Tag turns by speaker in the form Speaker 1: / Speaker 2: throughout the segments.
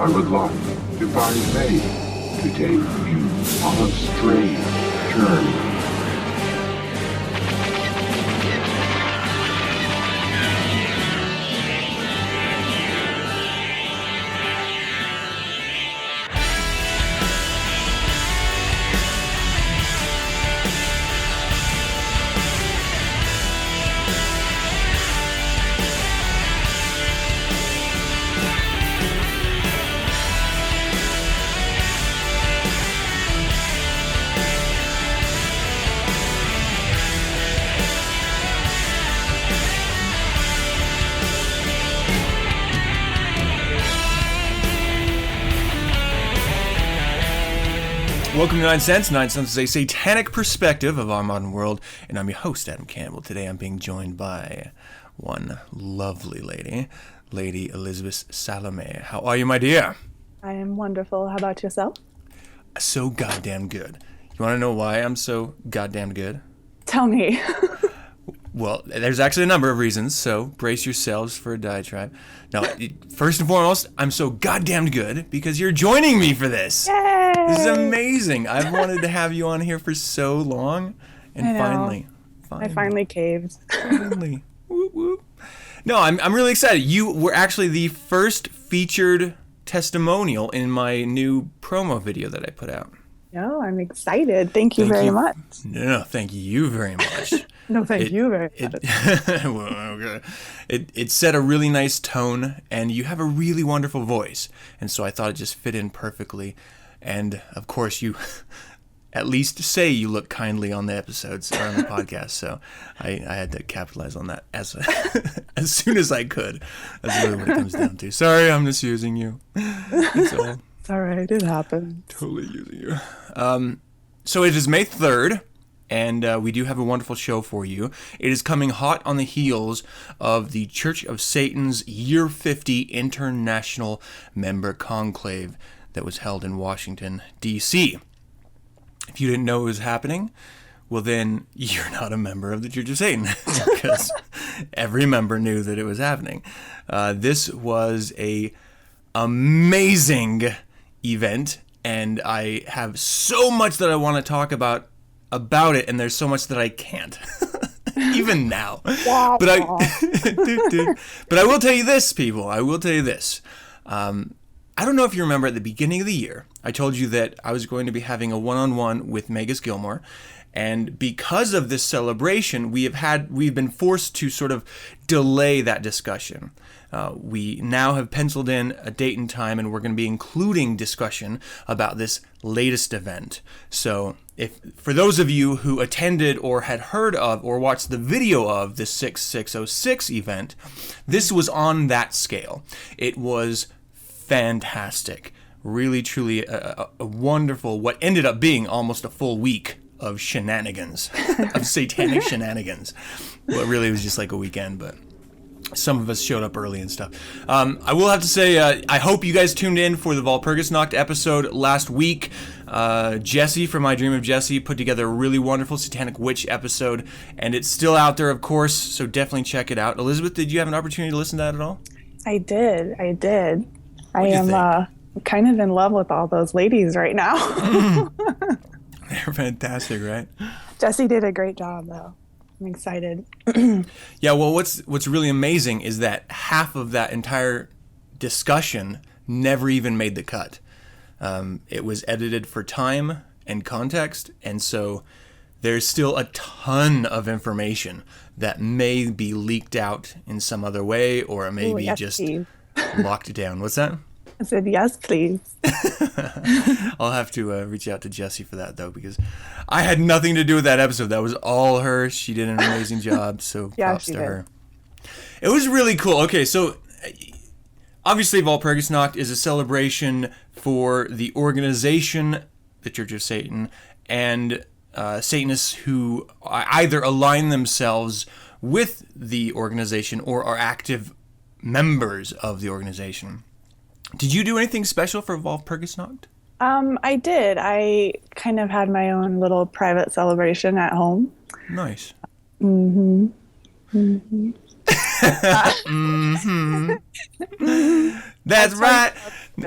Speaker 1: I would like, if I may, to take you on a strange journey.
Speaker 2: Welcome to 9sense. 9sense is a satanic perspective of our modern world, and I'm your host, Adam Campbell. Today I'm being joined by one lovely lady, Lady Elizabeth Salome. How are you, my dear?
Speaker 3: I am wonderful. How about yourself?
Speaker 2: So goddamn good. You want to know why I'm so goddamn good?
Speaker 3: Tell me.
Speaker 2: Well, there's actually a number of reasons, so brace yourselves for a diatribe. Now, first and foremost, I'm so goddamn good because you're joining me for this.
Speaker 3: Yay!
Speaker 2: This is amazing. I've wanted to have you on here for so long, and finally.
Speaker 3: I finally caved.
Speaker 2: Finally. Whoop, whoop. No, I'm really excited. You were actually the first featured testimonial in my new promo video that I put out.
Speaker 3: No, I'm excited. Thank you very much.
Speaker 2: No, thank you very much.
Speaker 3: No, thank you very much.
Speaker 2: It set a really nice tone, and you have a really wonderful voice, and so I thought it just fit in perfectly. And of course, you at least say you look kindly on the episodes or on the podcast, so I had to capitalize on that as soon as I could. That's really what it comes down to. Sorry, I'm just using you. That's all.
Speaker 3: It's all right. It happened.
Speaker 2: Totally using you. So it is May 3rd. And we do have a wonderful show for you. It is coming hot on the heels of the Church of Satan's Year 50 International Member Conclave that was held in Washington, D.C. If you didn't know it was happening, well then, you're not a member of the Church of Satan, because every member knew that it was happening. This was a amazing event, and I have so much that I want to talk about it, and there's so much that I can't even now. But I will tell you this, people. I will tell you this. I don't know if you remember at the beginning of the year, I told you that I was going to be having a one-on-one with Magus Gilmore, and because of this celebration, we've been forced to sort of delay that discussion. We now have penciled in a date and time, and we're going to be including discussion about this latest event. So for those of you who attended or had heard of or watched the video of the 6606 event, this was on that scale. It was fantastic. Really, truly a wonderful, what ended up being almost a full week of shenanigans, of satanic shenanigans. Well, it really was just like a weekend, but some of us showed up early and stuff. I will have to say, I hope you guys tuned in for the Walpurgisnacht episode last week. Jessie from My Dream of Jessie put together a really wonderful Satanic Witch episode, and it's still out there, of course, so definitely check it out. Elizabeth, did you have an opportunity to listen to that at all?
Speaker 3: I did. I am kind of in love with all those ladies right now.
Speaker 2: They're fantastic, right?
Speaker 3: Jessie did a great job, though. I'm excited.
Speaker 2: Yeah, well, what's really amazing is that half of that entire discussion never even made the cut. It was edited for time and context, and so there's still a ton of information that may be leaked out in some other way, or it may be just please. Locked down. What's that?
Speaker 3: I said, yes, please.
Speaker 2: I'll have to reach out to Jessie for that, though, because I had nothing to do with that episode. That was all her. She did an amazing job, so
Speaker 3: yeah,
Speaker 2: props to her. It was really cool. Okay, so obviously Walpurgisnacht is a celebration for the organization, the Church of Satan, and Satanists who either align themselves with the organization or are active members of the organization. Did you do anything special for Walpurgisnacht?
Speaker 3: I did. I kind of had my own little private celebration at home.
Speaker 2: Nice.
Speaker 3: Mm-hmm. Mm-hmm.
Speaker 2: That's right.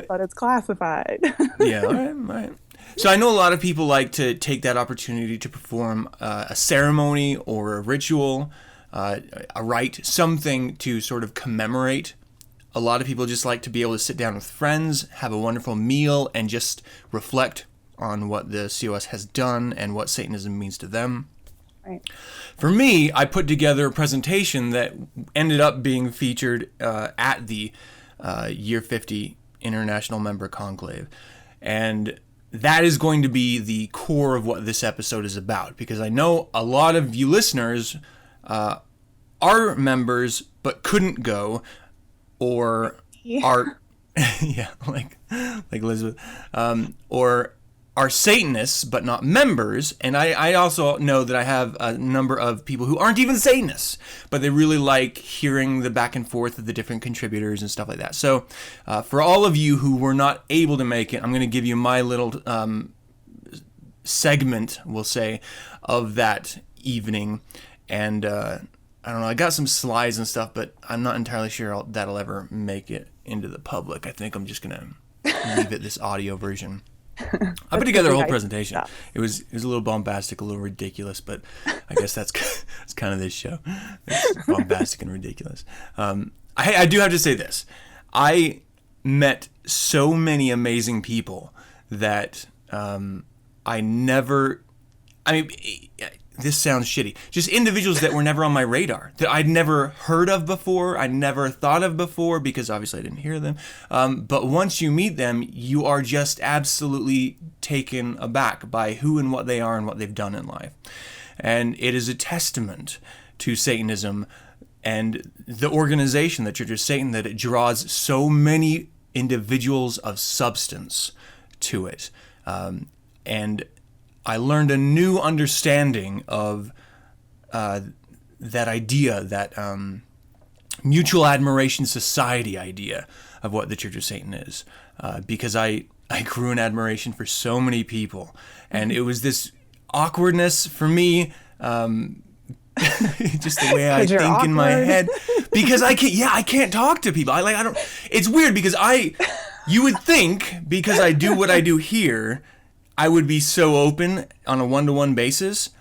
Speaker 3: But it's classified.
Speaker 2: Yeah, all right. So I know a lot of people like to take that opportunity to perform a ceremony or a ritual, a rite, something to sort of commemorate. A lot of people just like to be able to sit down with friends, have a wonderful meal, and just reflect on what the COS has done and what Satanism means to them.
Speaker 3: Right.
Speaker 2: For me, I put together a presentation that ended up being featured at the Year 50 International Member Conclave. And that is going to be the core of what this episode is about, because I know a lot of you listeners are members but couldn't go, or are like Elizabeth, or are Satanists but not members. And I also know that I have a number of people who aren't even Satanists, but they really like hearing the back and forth of the different contributors and stuff like that. So for all of you who were not able to make it, I'm going to give you my little segment, we'll say, of that evening. And I don't know, I got some slides and stuff, but I'm not entirely sure that'll ever make it into the public. I think I'm just going to leave it this audio version. I put together a whole presentation. It was a little bombastic, a little ridiculous, but I guess that's kind of this show. It's bombastic and ridiculous. I do have to say this. I met so many amazing people that this sounds shitty. Just individuals that were never on my radar, that I'd never heard of before, I'd never thought of before, because obviously I didn't hear them. But once you meet them, you are just absolutely taken aback by who and what they are and what they've done in life. And it is a testament to Satanism and the organization, the Church of Satan, that it draws so many individuals of substance to it. And I learned a new understanding of that idea, that mutual admiration society idea of what the Church of Satan is, because I grew in admiration for so many people, and it was this awkwardness for me, just the way I think awkward in my head, because I can't talk to people. I don't. It's weird because you would think, because I do what I do here, I would be so open on a one-to-one basis,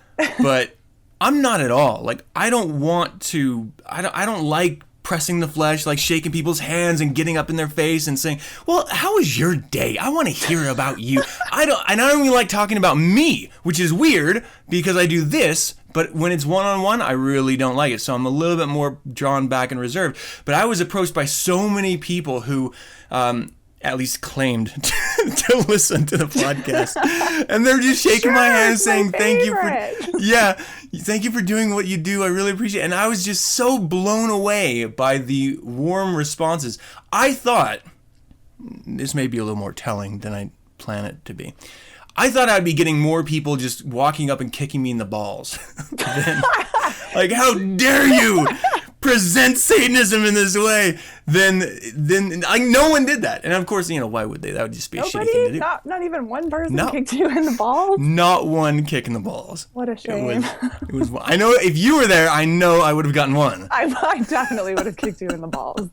Speaker 2: but I'm not at all. Like, I don't want to, I don't like pressing the flesh, like shaking people's hands and getting up in their face and saying, well, how was your day? I want to hear about you. I don't even like talking about me, which is weird because I do this, but when it's one-on-one, I really don't like it. So I'm a little bit more drawn back and reserved. But I was approached by so many people who, at least claimed to listen to the podcast, and they're just shaking my hand saying thank you for doing what you do. I really appreciate it. And I was just so blown away by the warm responses. I thought, this may be a little more telling than I plan it to be, I thought I'd be getting more people just walking up and kicking me in the balls. Like, how dare you present Satanism in this way? Then no one did that. And of course, why would they? That would just be a shitty thing to do.
Speaker 3: Not even one person kicked you in the balls?
Speaker 2: Not one kick in the balls.
Speaker 3: What a shame.
Speaker 2: It was. I know if you were there, I know I would have gotten one.
Speaker 3: I definitely would have kicked you in the balls.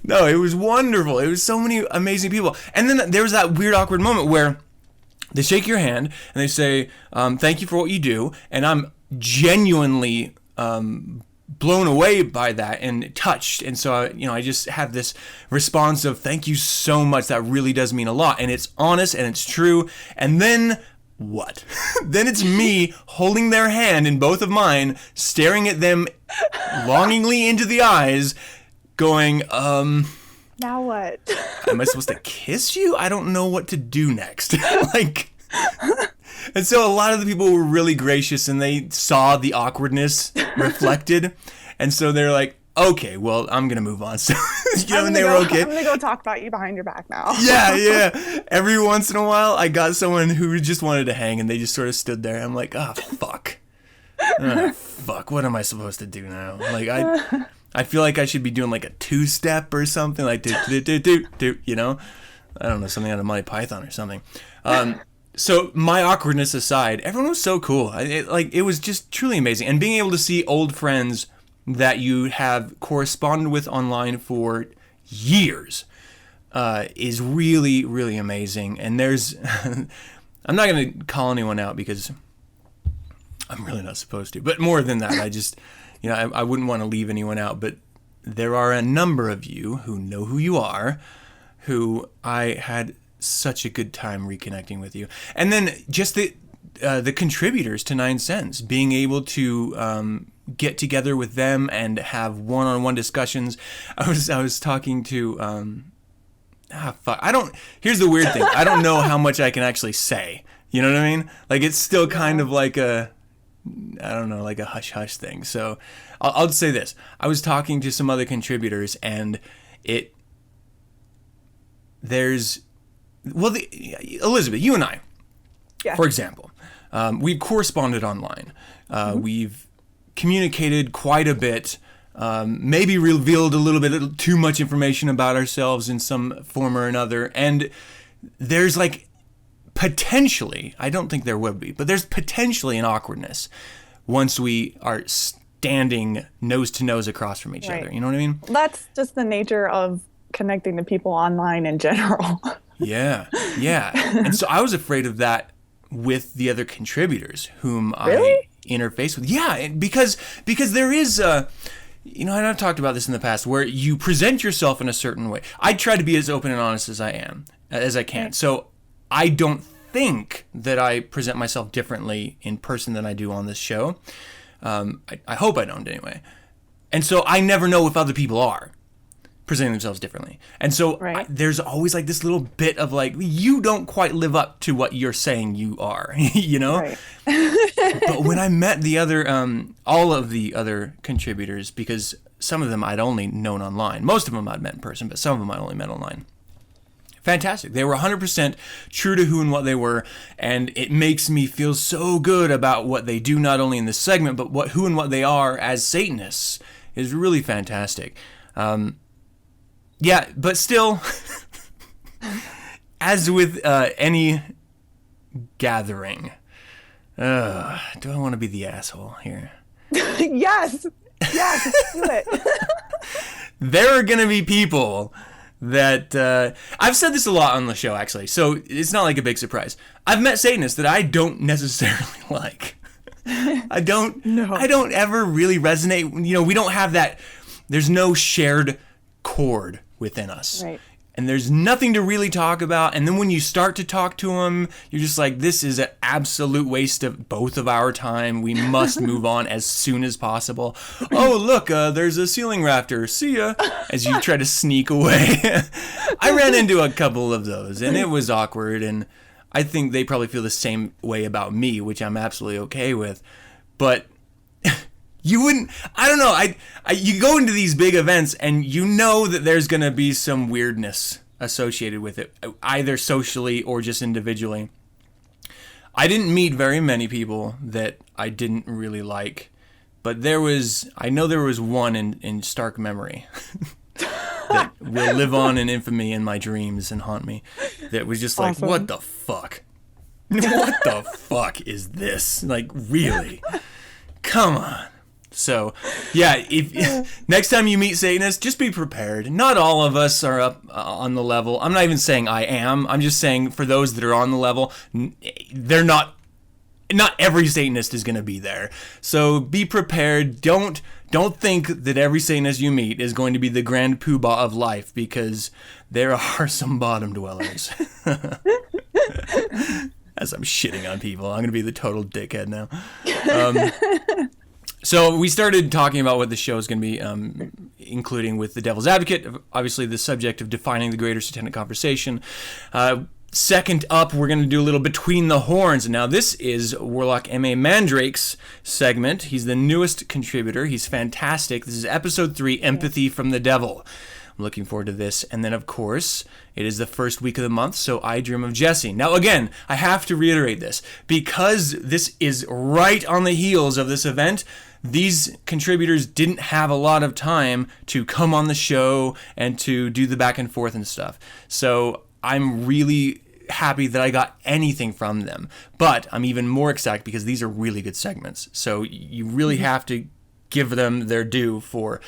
Speaker 2: No, it was wonderful. It was so many amazing people. And then there was that weird, awkward moment where they shake your hand and they say, thank you for what you do. And I'm genuinely blown away by that and touched. And so, I just have this response of thank you so much. That really does mean a lot. And it's honest and it's true. And then what? Then it's me holding their hand in both of mine, staring at them longingly into the eyes, going,
Speaker 3: now what?
Speaker 2: Am I supposed to kiss you? I don't know what to do next. And so a lot of the people were really gracious, and they saw the awkwardness reflected. And so they're like, okay, well, I'm going to move on. So, and they were okay.
Speaker 3: I'm going to go talk about you behind your back now.
Speaker 2: Yeah. Every once in a while, I got someone who just wanted to hang, and they just sort of stood there. I'm like, fuck. Fuck, what am I supposed to do now? Like, I feel like I should be doing like a two-step or something, like do, I don't know, something out of Monty Python or something. So my awkwardness aside, everyone was so cool. It was just truly amazing. And being able to see old friends that you have corresponded with online for years is really, really amazing. And there's, I'm not going to call anyone out because I'm really not supposed to. But more than that, I just, I wouldn't want to leave anyone out. But there are a number of you who know who you are, who I had such a good time reconnecting with you. And then just the contributors to 9sense, being able to get together with them and have one-on-one discussions. I was talking to here's the weird thing. I don't know how much I can actually say. You know what I mean? Like, it's still kind of like a hush-hush thing. So I'll say this. I was talking to some other contributors, and Elizabeth, you and I, for example, we've corresponded online. We've communicated quite a bit, maybe revealed a little bit too much information about ourselves in some form or another. And there's potentially, I don't think there would be, but there's potentially an awkwardness once we are standing nose to nose across from each other. You know what I mean?
Speaker 3: That's just the nature of connecting to people online in general. Yeah. And so I was afraid of that with the other contributors whom I interface with. Yeah, because there is and I've talked about this in the past, where you present yourself in a certain way. I try to be as open and honest as I can. So I don't think that I present myself differently in person than I do on this show. I hope I don't anyway. And so I never know if other people are presenting themselves differently. And so there's always this little bit of you don't quite live up to what you're saying you are, Right. But when I met the other, all of the other contributors, because some of them I'd only known online, most of them I'd met in person, but some of them I only met online. Fantastic. They were 100% true to who and what they were, and it makes me feel so good about what they do, not only in this segment, but who and what they are as Satanists is really fantastic. Yeah, but still, as with any gathering, do I want to be the asshole here? Yes, do it.
Speaker 2: There are going to be people that, I've said this a lot on the show, actually, so it's not like a big surprise. I've met Satanists that I don't necessarily like. I don't ever really resonate. We don't have that, there's no shared chord within us. Right. And there's nothing to really talk about. And then when you start to talk to them, you're just like, this is an absolute waste of both of our time. We must move on as soon as possible. Oh, look, there's a ceiling rafter. See ya. As you try to sneak away. I ran into a couple of those, and it was awkward. And I think they probably feel the same way about me, which I'm absolutely okay with. But you wouldn't, I don't know, you go into these big events and you know that there's going to be some weirdness associated with it, either socially or just individually. I didn't meet very many people that I didn't really like, but I know there was one in stark memory that will live on in infamy in my dreams and haunt me, that was just awesome. What the fuck? What the fuck is this? Really? Come on. So, yeah, if next time you meet Satanists, just be prepared. Not all of us are up on the level. I'm not even saying I am. I'm just saying for those that are on the level, they're not every Satanist is going to be there. So be prepared. Don't think that every Satanist you meet is going to be the grand poobah of life, because there are some bottom dwellers. As I'm shitting on people, I'm going to be the total dickhead now. So we started talking about what the show is going to be, including with the Devil's Advocate, obviously the subject of defining the greater satanic conversation. Second up, we're going to do a little Between the Horns. Now, this is Warlock M.A. Mandrake's segment. He's the newest contributor. He's fantastic. This is episode 3, Empathy from the Devil. I'm looking forward to this. And then, of course, it is the first week of the month, so I Dream of Jessie. Now, again, I have to reiterate this. Because this is right on the heels of this event, these contributors didn't have a lot of time to come on the show and to do the back and forth and stuff. So I'm really happy that I got anything from them. But I'm even more ecstatic because these are really good segments. So you really have to give them their due for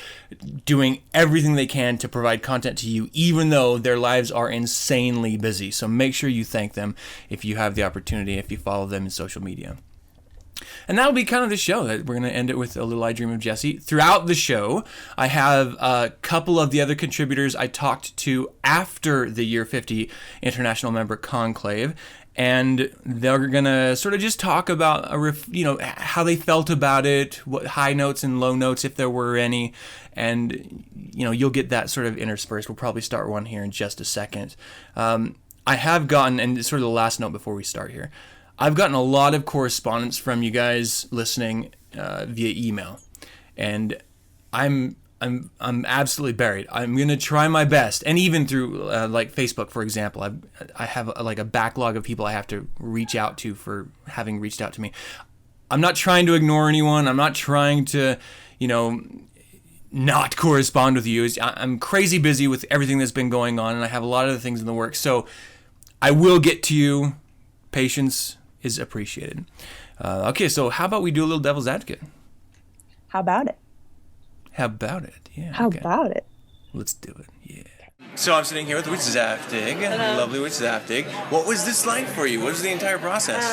Speaker 2: doing everything they can to provide content to you, even though their lives are insanely busy. So make sure you thank them if you have the opportunity, if you follow them in social media. And that'll be kind of the show. That we're going to end it with a little I Dream of Jessie. Throughout the show, I have a couple of the other contributors I talked to after the Year 50 International Member Conclave. And they're going to sort of just talk about, how they felt about it, what high notes and low notes, if there were any. And, you'll get that sort of interspersed. We'll probably start one here in just a second. I have gotten, and sort of the last note before we start here, I've gotten a lot of correspondence from you guys listening via email, and I'm absolutely buried. I'm gonna try my best, and even through like Facebook, for example, I have a backlog of people I have to reach out to for having reached out to me. I'm not trying to ignore anyone. I'm not trying to, not correspond with you. I'm crazy busy with everything that's been going on, and I have a lot of the things in the works. So I will get to you. Patience is appreciated. Okay, so how about we do a little devil's advocate?
Speaker 3: How about it?
Speaker 2: How about it? Yeah.
Speaker 3: How about it?
Speaker 2: Let's do it. Yeah. So I'm sitting here with Witch Zaftig, lovely Witch Zaftig. What was this like for you? What was the entire process?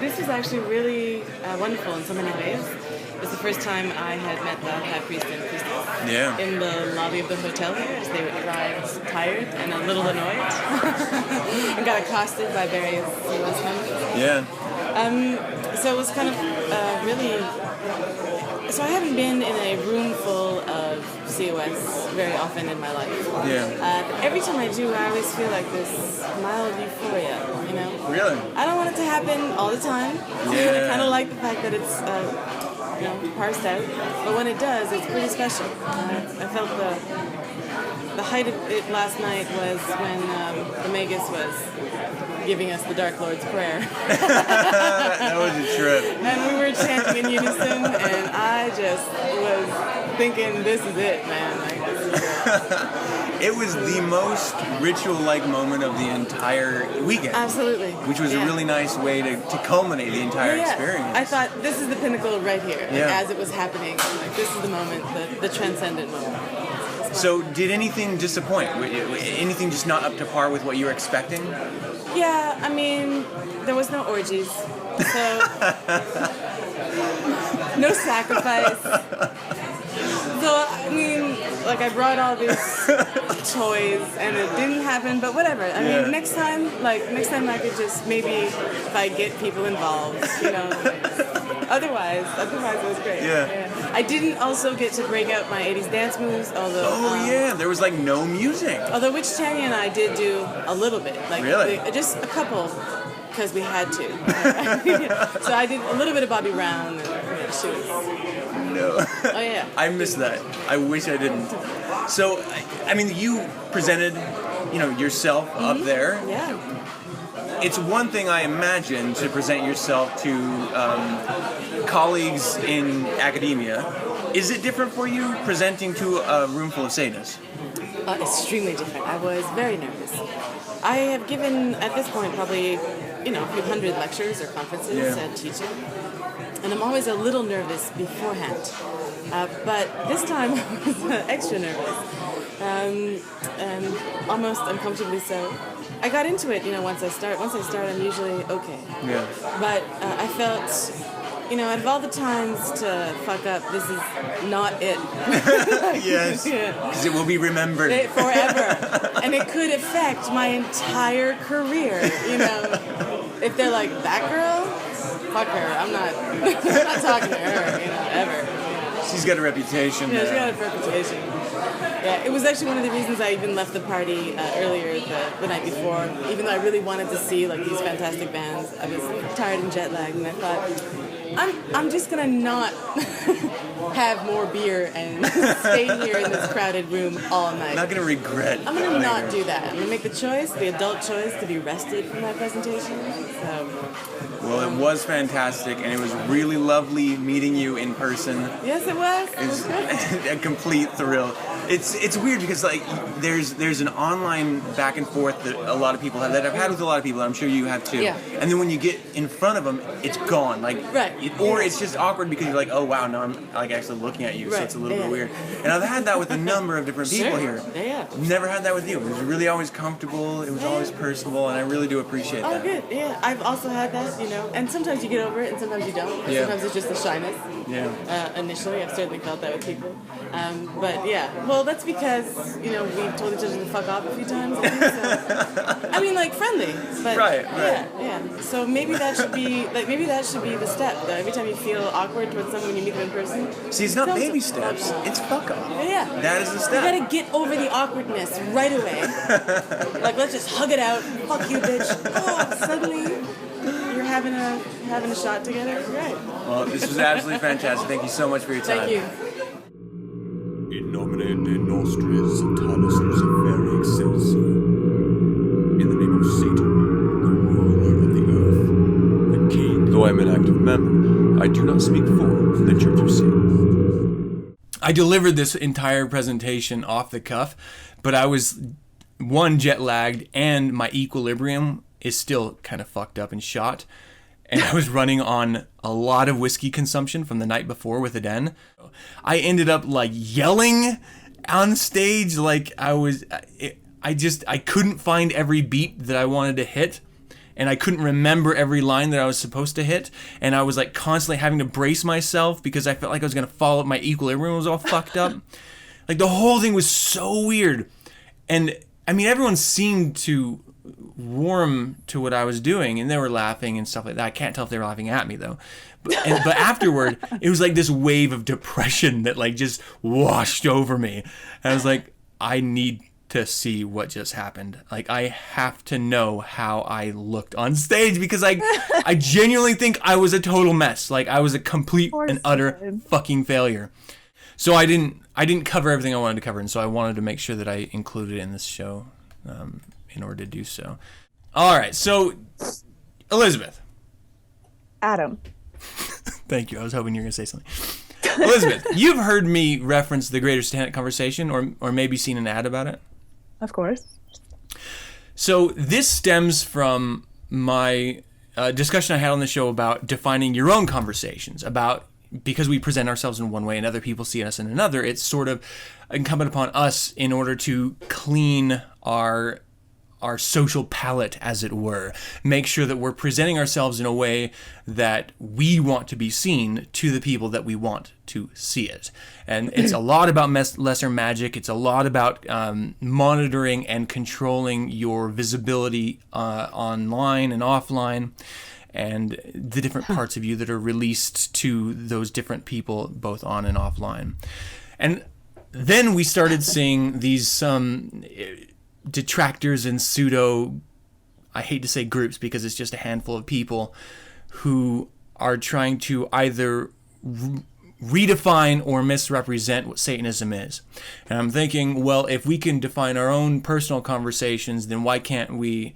Speaker 4: This was actually really wonderful in so many ways. It was the first time I had met the High Priest and Priestess in the lobby of the hotel here as they arrived tired and a little annoyed and got accosted by various COS members.
Speaker 2: Yeah.
Speaker 4: So it was kind of really... So I haven't been in a room full of COS very often in my life.
Speaker 2: Yeah.
Speaker 4: Every time I do, I always feel like this mild euphoria,
Speaker 2: Really?
Speaker 4: I don't want it to happen all the time.
Speaker 2: Yeah.
Speaker 4: I kind of like the fact that it's, parsed out. But when it does, it's pretty special. I felt the height of it last night was when the Magus was giving us the Dark Lord's Prayer.
Speaker 2: That was a trip.
Speaker 4: And we were chanting in unison, and I just was thinking, this is it, man. Like, this is it.
Speaker 2: It was the most ritual-like moment of the entire weekend.
Speaker 4: Absolutely.
Speaker 2: Which was a really nice way to culminate the entire experience.
Speaker 4: I thought, this is the pinnacle right here. As it was happening, this is the moment, the transcendent moment.
Speaker 2: So did anything disappoint? Anything just not up to par with what you were expecting?
Speaker 4: Yeah, I mean, there was no orgies, so no sacrifice. So, I mean, I brought all these toys, and it didn't happen, but whatever. I mean, next time I could just maybe, if I get people involved, Otherwise, it was great. Yeah. I didn't also get to break out my 80s dance moves, although...
Speaker 2: there was no music.
Speaker 4: Although Witch Tanya and I did do a little bit.
Speaker 2: Really?
Speaker 4: Just a couple, because we had to. So I did a little bit of Bobby Brown, and she was...
Speaker 2: No.
Speaker 4: Oh, yeah.
Speaker 2: I missed that. I wish I didn't. So, I mean, you presented, yourself up there.
Speaker 4: Yeah.
Speaker 2: It's one thing, I imagine, to present yourself to colleagues in academia. Is it different for you presenting to a room full of Satanists?
Speaker 4: Extremely different. I was very nervous. I have given, at this point, probably, a few hundred lectures or conferences and teaching. And I'm always a little nervous beforehand. But this time I was extra nervous. And almost uncomfortably so. I got into it, once I start, I'm usually okay.
Speaker 2: Yeah.
Speaker 4: But I felt, out of all the times to fuck up, this is not it.
Speaker 2: Yes. Because it will be remembered.
Speaker 4: Forever. And it could affect my entire career, If they're like, that girl? Fuck her. I'm not talking to her, ever.
Speaker 2: She's got a reputation.
Speaker 4: Yeah, she's got a reputation. Yeah, it was actually one of the reasons I even left the party earlier the night before. Even though I really wanted to see these fantastic bands, I was tired and jet lagged, and I thought, I'm just gonna not have more beer and stay here in this crowded room all night.
Speaker 2: Not gonna regret.
Speaker 4: I'm gonna not do that. I'm gonna make the choice, the adult choice, to be rested for my presentation.
Speaker 2: Well, it was fantastic, and it was really lovely meeting you in person.
Speaker 4: Yes, it was.
Speaker 2: It was a complete thrill. It's weird because like there's an online back and forth that a lot of people have, that I've had with a lot of people, and I'm sure you have too.
Speaker 4: Yeah.
Speaker 2: And then when you get in front of them, it's gone. Like
Speaker 4: right.
Speaker 2: Or it's just awkward because you're like, oh wow, no, I'm like actually looking at you, so it's a little bit weird. And I've had that with a number of different people here.
Speaker 4: Yeah.
Speaker 2: Never had that with you. It was really always comfortable. It was always personable, and I really do appreciate that.
Speaker 4: Oh, good. Yeah, I've also had that, and sometimes you get over it, and sometimes you don't. And sometimes it's just the shyness. Yeah. Initially, I've certainly felt that with people. But yeah, well, that's because we've told each other to fuck off a few times. I think, so. I mean, like friendly, but
Speaker 2: right.
Speaker 4: Yeah. So maybe that should be the step. Though every time you feel awkward towards someone when you meet them in person.
Speaker 2: See, it's not baby steps. It's fuck off.
Speaker 4: Yeah.
Speaker 2: That is the step.
Speaker 4: You gotta get over the awkwardness right away. Like let's just hug it out. Fuck you, bitch. Oh, suddenly you're having a shot together. Great.
Speaker 2: Well, this was absolutely fantastic. Thank you so much for your time.
Speaker 4: Thank you.
Speaker 5: In nomine de nostris Satanis Luciferi Excelsior. In the name of Satan, the ruler of the earth, the king. Though I am an active member, I do not speak for the Church of Satan.
Speaker 2: I delivered this entire presentation off the cuff, but I was, one, jet lagged, and my equilibrium is still kind of fucked up and shot. And I was running on a lot of whiskey consumption from the night before with Aden. I ended up like yelling on stage, like I couldn't find every beat that I wanted to hit. And I couldn't remember every line that I was supposed to hit. And I was like constantly having to brace myself because I felt like I was going to fall. My equilibrium was all fucked up. Like the whole thing was so weird. And I mean, everyone seemed to warm to what I was doing, and they were laughing and stuff like that. I can't tell if they were laughing at me though. But afterward, it was like this wave of depression that like just washed over me. And I was like, I need to see what just happened. Like I have to know how I looked on stage because I genuinely think I was a total mess. Like I was a complete and utter fucking failure. So I didn't cover everything I wanted to cover, and so I wanted to make sure that I included it in this show in order to do so. All right, so Elizabeth.
Speaker 3: Adam.
Speaker 2: Thank you. I was hoping you were going to say something. Elizabeth, you've heard me reference the Greater Satanic Conversation, or maybe seen an ad about it?
Speaker 3: Of course.
Speaker 2: So this stems from my discussion I had on the show about defining your own conversations, about because we present ourselves in one way and other people see us in another, it's sort of incumbent upon us in order to clean our social palette, as it were. Make sure that we're presenting ourselves in a way that we want to be seen to the people that we want to see it. And it's a lot about lesser magic. It's a lot about monitoring and controlling your visibility online and offline, and the different parts of you that are released to those different people, both on and offline. And then we started seeing these detractors and pseudo, I hate to say groups because it's just a handful of people who are trying to either redefine or misrepresent what Satanism is. And I'm thinking, well, if we can define our own personal conversations, then why can't we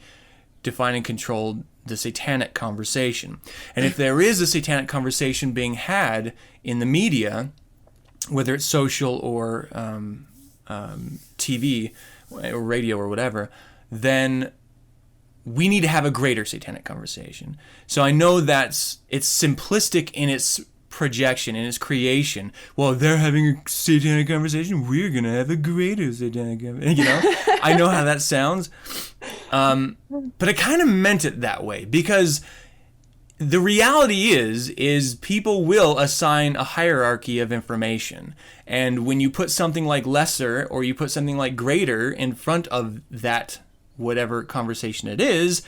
Speaker 2: define and control the satanic conversation? And if there is a satanic conversation being had in the media, whether it's social or TV or radio or whatever, then we need to have a greater satanic conversation. So I know it's simplistic in its projection, in its creation. Well, they're having a satanic conversation, we're going to have a greater satanic conversation. I know how that sounds. But I kind of meant it that way because the reality is people will assign a hierarchy of information. And when you put something like lesser or you put something like greater in front of that, whatever conversation it is,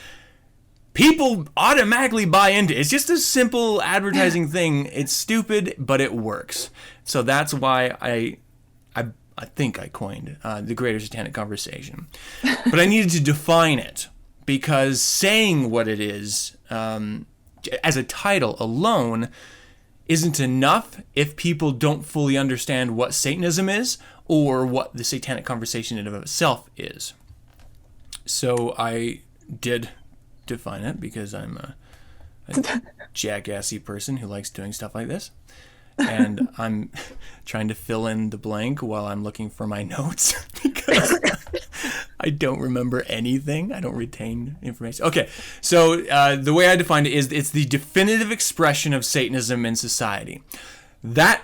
Speaker 2: people automatically buy into it. It's just a simple advertising thing. It's stupid, but it works. So that's why I think I coined the Greater Satanic Conversation. But I needed to define it because saying what it is as a title alone isn't enough if people don't fully understand what Satanism is or what the Satanic Conversation in and of itself is. So I did define it because I'm a jackassy person who likes doing stuff like this. And I'm trying to fill in the blank while I'm looking for my notes because I don't remember anything. I don't retain information. Okay, so the way I define it is it's the definitive expression of Satanism in society. That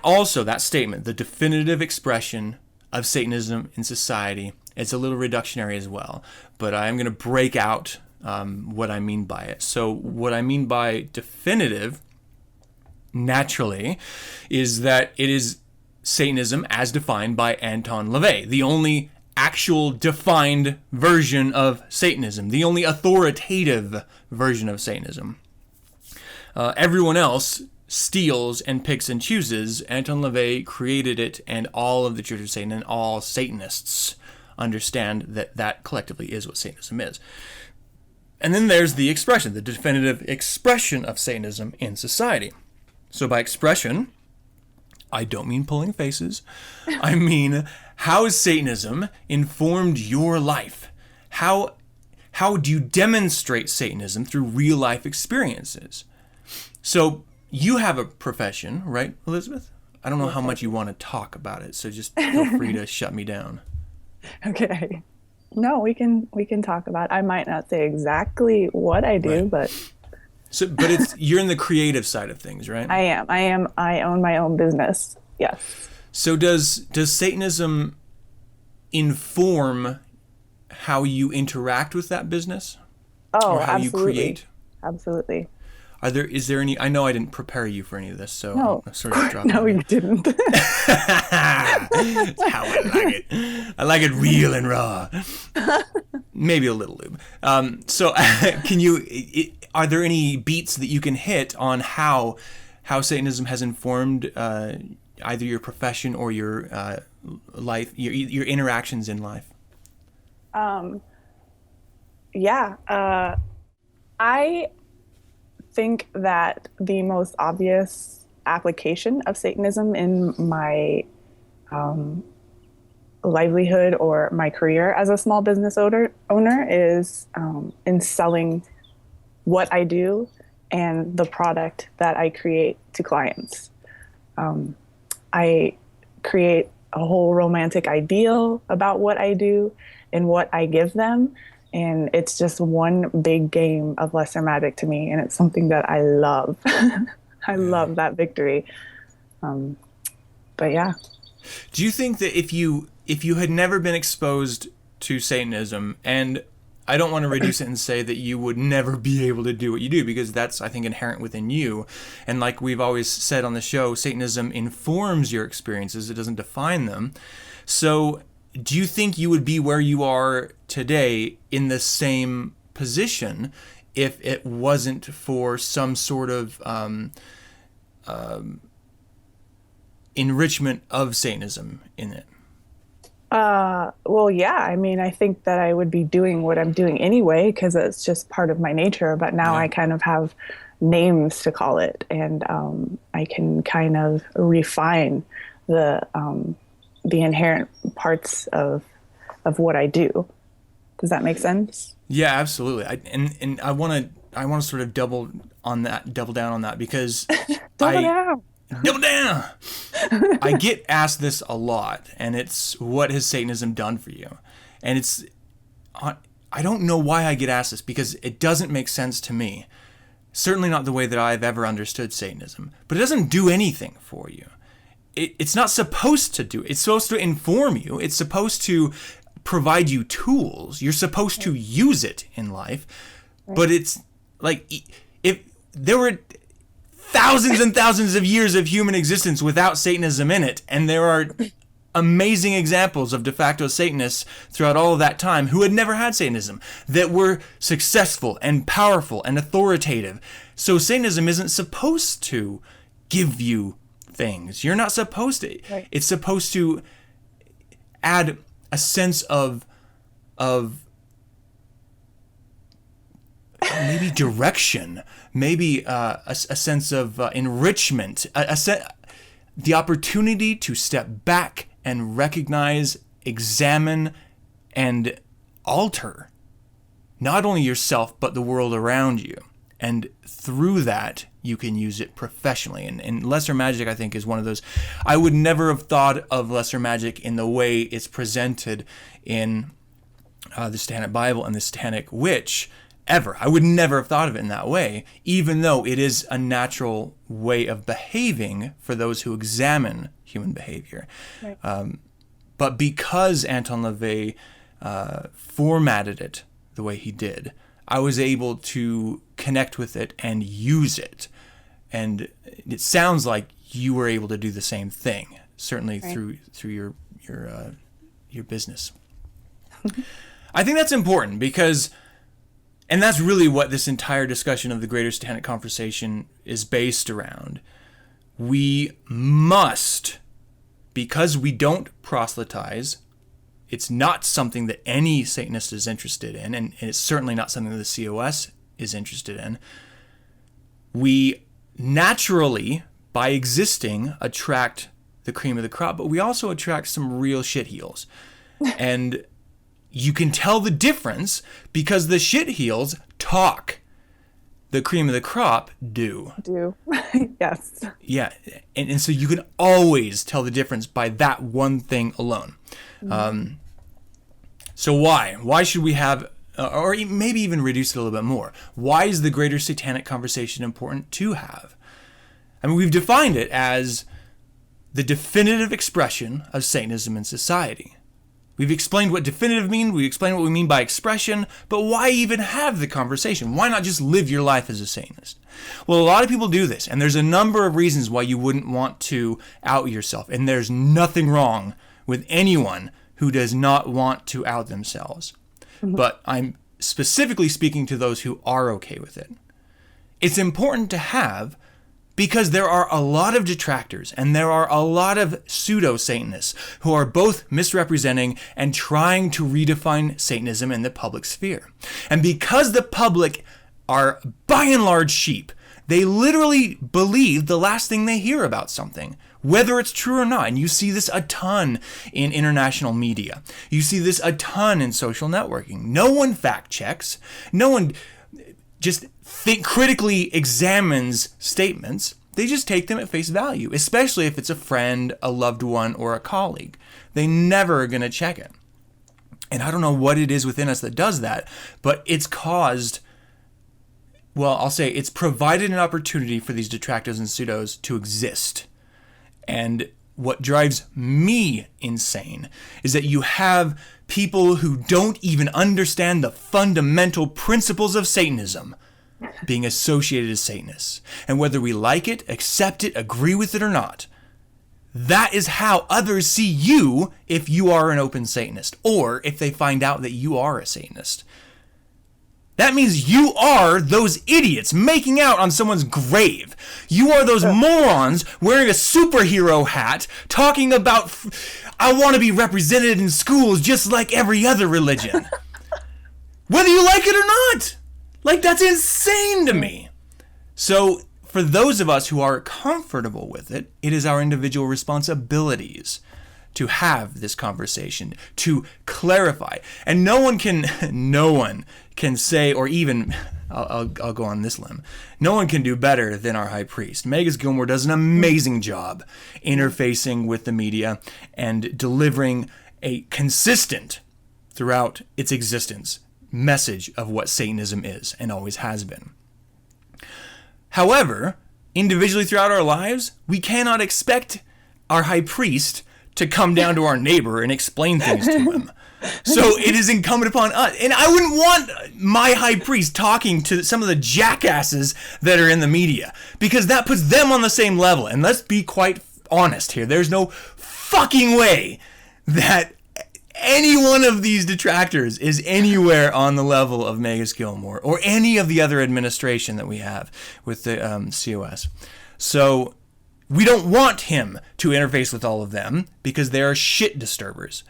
Speaker 2: statement, the definitive expression of Satanism in society, it's a little reductionary as well, but I'm going to break out what I mean by it. So what I mean by definitive, naturally, is that it is Satanism as defined by Anton LaVey, the only actual defined version of Satanism, the only authoritative version of Satanism. Everyone else steals and picks and chooses. Anton LaVey created it, and all of the Church of Satan and all Satanists understand that that collectively is what Satanism is. And then there's the expression, the definitive expression of Satanism in society. So by expression, I don't mean pulling faces. I mean, how has Satanism informed your life? How do you demonstrate Satanism through real life experiences? So you have a profession, right, Elizabeth? I don't know how much you want to talk about it, so just feel free to shut me down.
Speaker 3: Okay. No, we can talk about it. I might not say exactly what I do,
Speaker 2: Right.
Speaker 3: but
Speaker 2: You're in the creative side of things, right?
Speaker 3: I am. I own my own business. Yes.
Speaker 2: So does Satanism inform how you interact with that business?
Speaker 3: Oh,
Speaker 2: or how
Speaker 3: absolutely.
Speaker 2: you create?
Speaker 3: Absolutely.
Speaker 2: Is there any? I know I didn't prepare you for any of this, so
Speaker 3: No,
Speaker 2: I'm sort of dropping.
Speaker 3: no, you didn't.
Speaker 2: That's how I like it. I like it real and raw. Maybe a little lube. So, are there any beats that you can hit on how Satanism has informed either your profession or your life, your interactions in life?
Speaker 3: Yeah. I think that the most obvious application of Satanism in my livelihood or my career as a small business owner is in selling what I do and the product that I create to clients. I create a whole romantic ideal about what I do and what I give them. And it's just one big game of lesser magic to me. And it's something that I love. I love that victory. But yeah.
Speaker 2: Do you think that if you had never been exposed to Satanism, and I don't want to reduce it and say that you would never be able to do what you do, because that's, I think, inherent within you. And like we've always said on the show, Satanism informs your experiences. It doesn't define them. So do you think you would be where you are today in the same position if it wasn't for some sort of enrichment of Satanism in it?
Speaker 3: Well, yeah. I mean, I think that I would be doing what I'm doing anyway, because it's just part of my nature. But now I kind of have names to call it, and I can kind of refine the inherent parts of what I do. Does that make sense?
Speaker 2: Yeah, absolutely. I want to sort of double down on that because Double down. I get asked this a lot, and it's, what has Satanism done for you? And I don't know why I get asked this, because it doesn't make sense to me. Certainly not the way that I've ever understood Satanism. But it doesn't do anything for you. It's not supposed to do it. It's supposed to inform you. It's supposed to provide you tools. You're supposed to use it in life. But it's like, if there were thousands and thousands of years of human existence without Satanism in it, and there are amazing examples of de facto Satanists throughout all of that time who had never had Satanism, that were successful and powerful and authoritative. So Satanism isn't supposed to give you things. You're not supposed to. Right. It's supposed to add a sense of maybe direction, maybe a sense of enrichment, the opportunity to step back and recognize, examine, and alter not only yourself, but the world around you. And through that, you can use it professionally. And lesser magic, I think, is one of those. I would never have thought of lesser magic in the way it's presented in the Satanic Bible and the Satanic Witch ever. I would never have thought of it in that way, even though it is a natural way of behaving for those who examine human behavior. Right. But because Anton LaVey formatted it the way he did, I was able to connect with it and use it. And it sounds like you were able to do the same thing, certainly right. through your business. I think that's important because, and that's really what this entire discussion of the Greater Satanic Conversation is based around. We must, because we don't proselytize, it's not something that any Satanist is interested in, and it's certainly not something that the COS is interested in. We naturally, by existing, attract the cream of the crop, but we also attract some real shitheels. And you can tell the difference because the shitheels talk. The cream of the crop do.
Speaker 3: Yes.
Speaker 2: Yeah, and so you can always tell the difference by that one thing alone. Mm-hmm. So why should we have, or maybe even reduce it a little bit more? Why is the Greater Satanic Conversation important to have? I mean, we've defined it as the definitive expression of Satanism in society. We've explained what definitive means, we explained what we mean by expression, but why even have the conversation? Why not just live your life as a Satanist? Well, a lot of people do this, and there's a number of reasons why you wouldn't want to out yourself, and there's nothing wrong with anyone who does not want to out themselves. Mm-hmm. But I'm specifically speaking to those who are okay with it. It's important to have because there are a lot of detractors and there are a lot of pseudo-Satanists who are both misrepresenting and trying to redefine Satanism in the public sphere. And because the public are by and large sheep, they literally believe the last thing they hear about something, whether it's true or not. And you see this a ton in international media. You see this a ton in social networking. No one fact checks. No one just critically examines statements. They just take them at face value, especially if it's a friend, a loved one, or a colleague. They never are going to check it. And I don't know what it is within us that does that, but it's caused, well, I'll say it's provided an opportunity for these detractors and pseudos to exist. And what drives me insane is that you have people who don't even understand the fundamental principles of Satanism being associated as Satanists. And whether we like it, accept it, agree with it or not, that is how others see you if you are an open Satanist, or if they find out that you are a Satanist. That means you are those idiots making out on someone's grave. You are those morons wearing a superhero hat talking about, I want to be represented in schools just like every other religion. Whether you like it or not. Like, that's insane to me. So, for those of us who are comfortable with it, it is our individual responsibilities to have this conversation, to clarify. And no one can say, or even, I'll go on this limb, no one can do better than our high priest. Magister Gilmore does an amazing job interfacing with the media and delivering a consistent, throughout its existence, message of what Satanism is and always has been. However, individually throughout our lives, we cannot expect our high priest to come down to our neighbor and explain things to him. So it is incumbent upon us. And I wouldn't want my high priest talking to some of the jackasses that are in the media, because that puts them on the same level. And let's be quite honest here. There's no fucking way that any one of these detractors is anywhere on the level of Magister Gilmore or any of the other administration that we have with the COS. So we don't want him to interface with all of them because they are shit disturbers.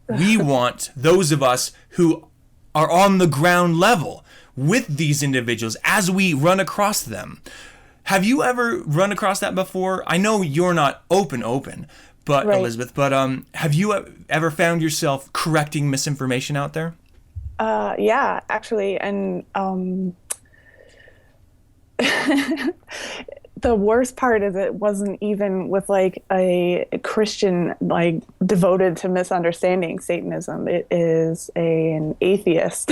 Speaker 2: We want those of us who are on the ground level with these individuals as we run across them. Have you ever run across that before? I know you're not open, but right. Elizabeth, but have you ever found yourself correcting misinformation out there?
Speaker 3: Yeah, actually, and the worst part is it wasn't even with like a Christian like devoted to misunderstanding Satanism. It is an atheist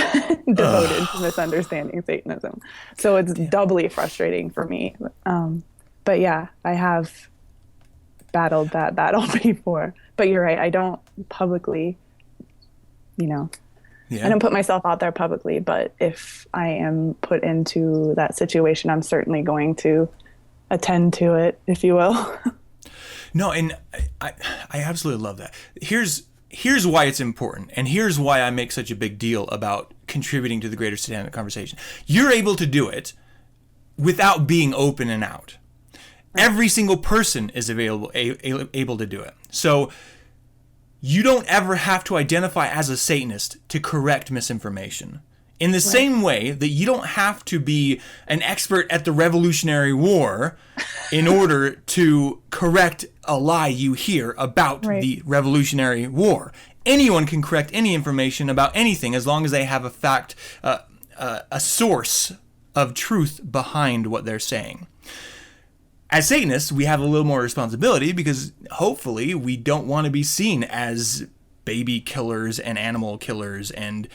Speaker 3: devoted to misunderstanding Satanism. So it's doubly frustrating for me. But yeah, I have battled that battle before. But you're right, I don't publicly, I don't put myself out there publicly, but if I am put into that situation, I'm certainly going to attend to it, if you will.
Speaker 2: No, and I absolutely love that. Here's why it's important, and here's why I make such a big deal about contributing to the greater Satanic conversation. You're able to do it without being open and out. Every single person is able to do it. So you don't ever have to identify as a Satanist to correct misinformation. In the same way that you don't have to be an expert at the Revolutionary War in order to correct a lie you hear about the Revolutionary War. Anyone can correct any information about anything as long as they have a fact, a source of truth behind what they're saying. As Satanists, we have a little more responsibility because hopefully we don't want to be seen as baby killers and animal killers and,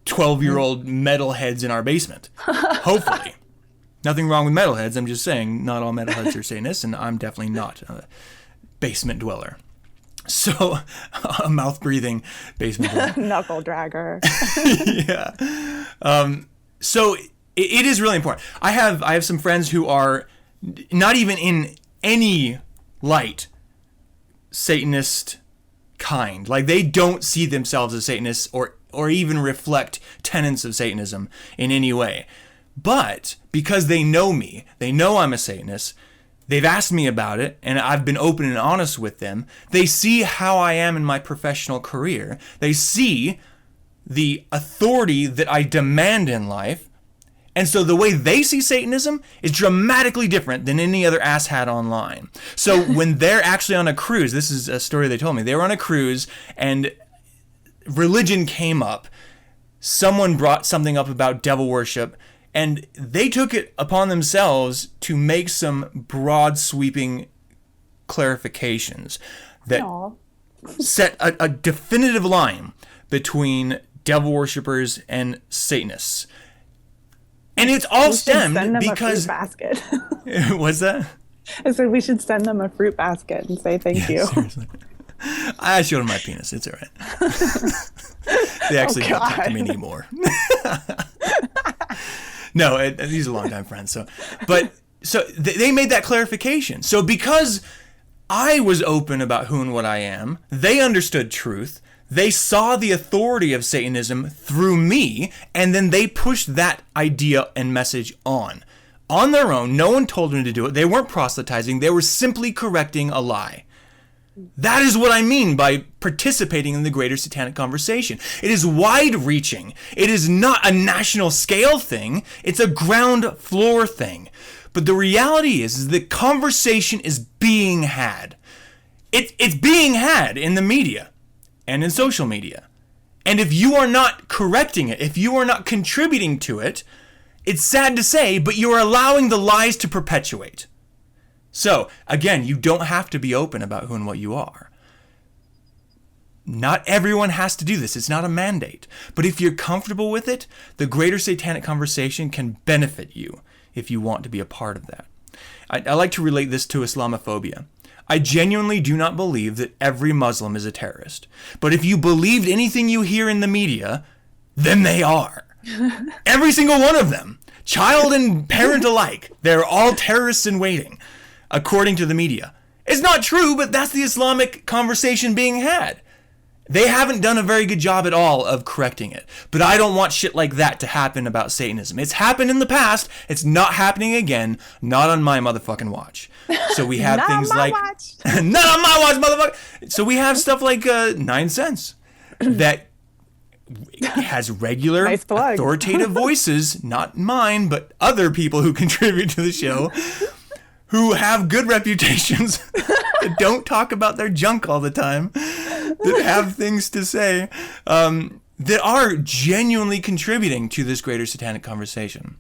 Speaker 2: 12-year-old metalheads in our basement. Hopefully. Nothing wrong with metalheads. I'm just saying not all metalheads are Satanists, and I'm definitely not a basement dweller. So, a mouth-breathing basement dweller.
Speaker 3: Knuckle dragger.
Speaker 2: Yeah. So, it is really important. I have some friends who are not even in any light Satanist kind. Like, they don't see themselves as Satanists or even reflect tenets of Satanism in any way. But because they know me, they know I'm a Satanist, they've asked me about it, and I've been open and honest with them. They see how I am in my professional career. They see the authority that I demand in life. And so the way they see Satanism is dramatically different than any other asshat online. So when they're actually on a cruise, this is a story they told me, they were on a cruise and religion came up. Someone brought something up about devil worship, and they took it upon themselves to make some broad sweeping clarifications that set a definitive line between devil worshippers and Satanists. And it's all stemmed because...
Speaker 3: a fruit basket.
Speaker 2: What's that?
Speaker 3: I said we should send them a fruit basket and say thank you.
Speaker 2: Seriously. I showed them my penis. It's all right. They actually don't talk to me anymore. No, these are longtime friends. So they made that clarification. So because I was open about who and what I am, they understood truth. They saw the authority of Satanism through me, and then they pushed that idea and message on their own. No one told them to do it. They weren't proselytizing. They were simply correcting a lie. That is what I mean by participating in the greater Satanic conversation. It is wide-reaching. It is not a national scale thing. It's a ground floor thing. But the reality is the conversation is being had. It's being had in the media and in social media. And if you are not correcting it, if you are not contributing to it, it's sad to say, but you are allowing the lies to perpetuate. So, again, you don't have to be open about who and what you are. Not everyone has to do this. It's not a mandate. But if you're comfortable with it, the greater Satanic conversation can benefit you if you want to be a part of that. I like to relate this to Islamophobia. I genuinely do not believe that every Muslim is a terrorist. But if you believed anything you hear in the media, then they are. Every single one of them. Child and parent alike. They're all terrorists in waiting, according to the media. It's not true, but that's the Islamic conversation being had. They haven't done a very good job at all of correcting it. But I don't want shit like that to happen about Satanism. It's happened in the past. It's not happening again. Not on my motherfucking watch. So we have things like... Not on my watch, motherfucker! So we have stuff like 9sense that has regular authoritative voices, not mine, but other people who contribute to the show, who have good reputations, that don't talk about their junk all the time, that have things to say, that that are genuinely contributing to this greater satanic conversation.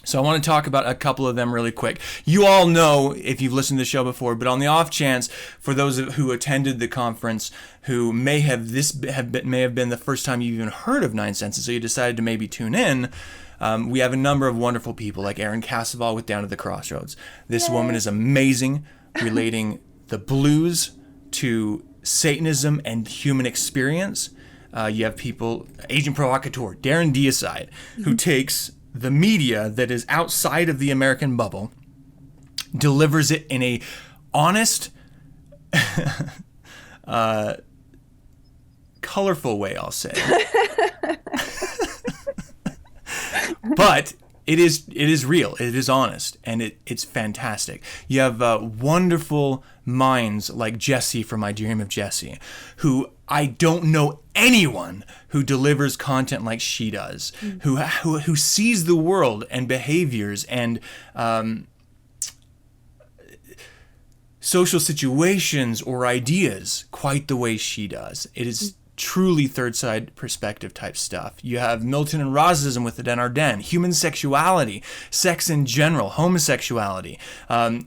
Speaker 2: So I want to talk about a couple of them really quick. You all know, if you've listened to the show before, but on the off chance, for those who attended the conference, who may have been the first time you've even heard of 9sense, so you decided to maybe tune in, we have a number of wonderful people like Erin Cassaval with Down to the Crossroads. This woman is amazing, relating the blues to Satanism and human experience. You have people, Agent Provocateur, Darren Deicide, who takes the media that is outside of the American bubble, delivers it in a honest, colorful way, I'll say. But it is real, it is honest, and it's fantastic. You have wonderful minds like Jessie from I Dream of Jessie, who I don't know anyone who delivers content like she does, who sees the world and behaviors and social situations or ideas quite the way she does. It is truly third side perspective type stuff. You have Milton and Rosism with the Den Arden, human sexuality, sex in general, homosexuality,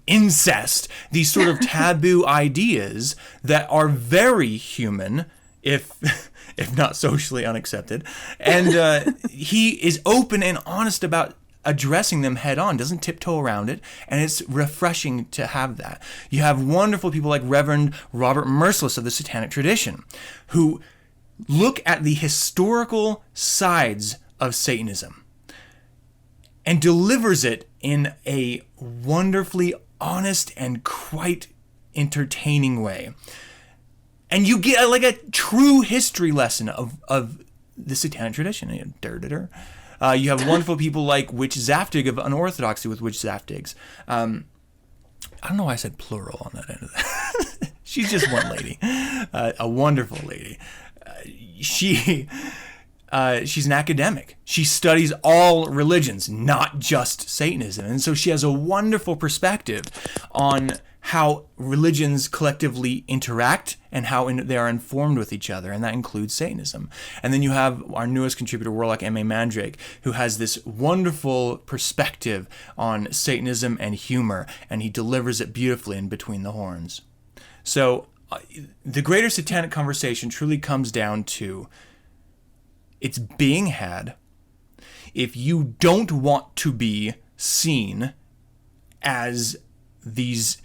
Speaker 2: incest, these sort of taboo ideas that are very human, if not socially unaccepted. And he is open and honest about addressing them head on, doesn't tiptoe around it, and it's refreshing to have that. You have wonderful people like Reverend Robert Merciless of the Satanic tradition, who look at the historical sides of Satanism and delivers it in a wonderfully honest and quite entertaining way. And you get like a true history lesson of the Satanic tradition. You have wonderful people like Witch Zaftig of Unorthodoxy with Witch Zaftigs. I don't know why I said plural on that end of that. She's just one lady, a wonderful lady. She's an academic. She studies all religions, not just Satanism. And so she has a wonderful perspective on how religions collectively interact and how they are informed with each other, and that includes Satanism. And then you have our newest contributor, Warlock M.A. Mandrake, who has this wonderful perspective on Satanism and humor, and he delivers it beautifully in Between the Horns. So the greater satanic conversation truly comes down to it's being had. If you don't want to be seen as these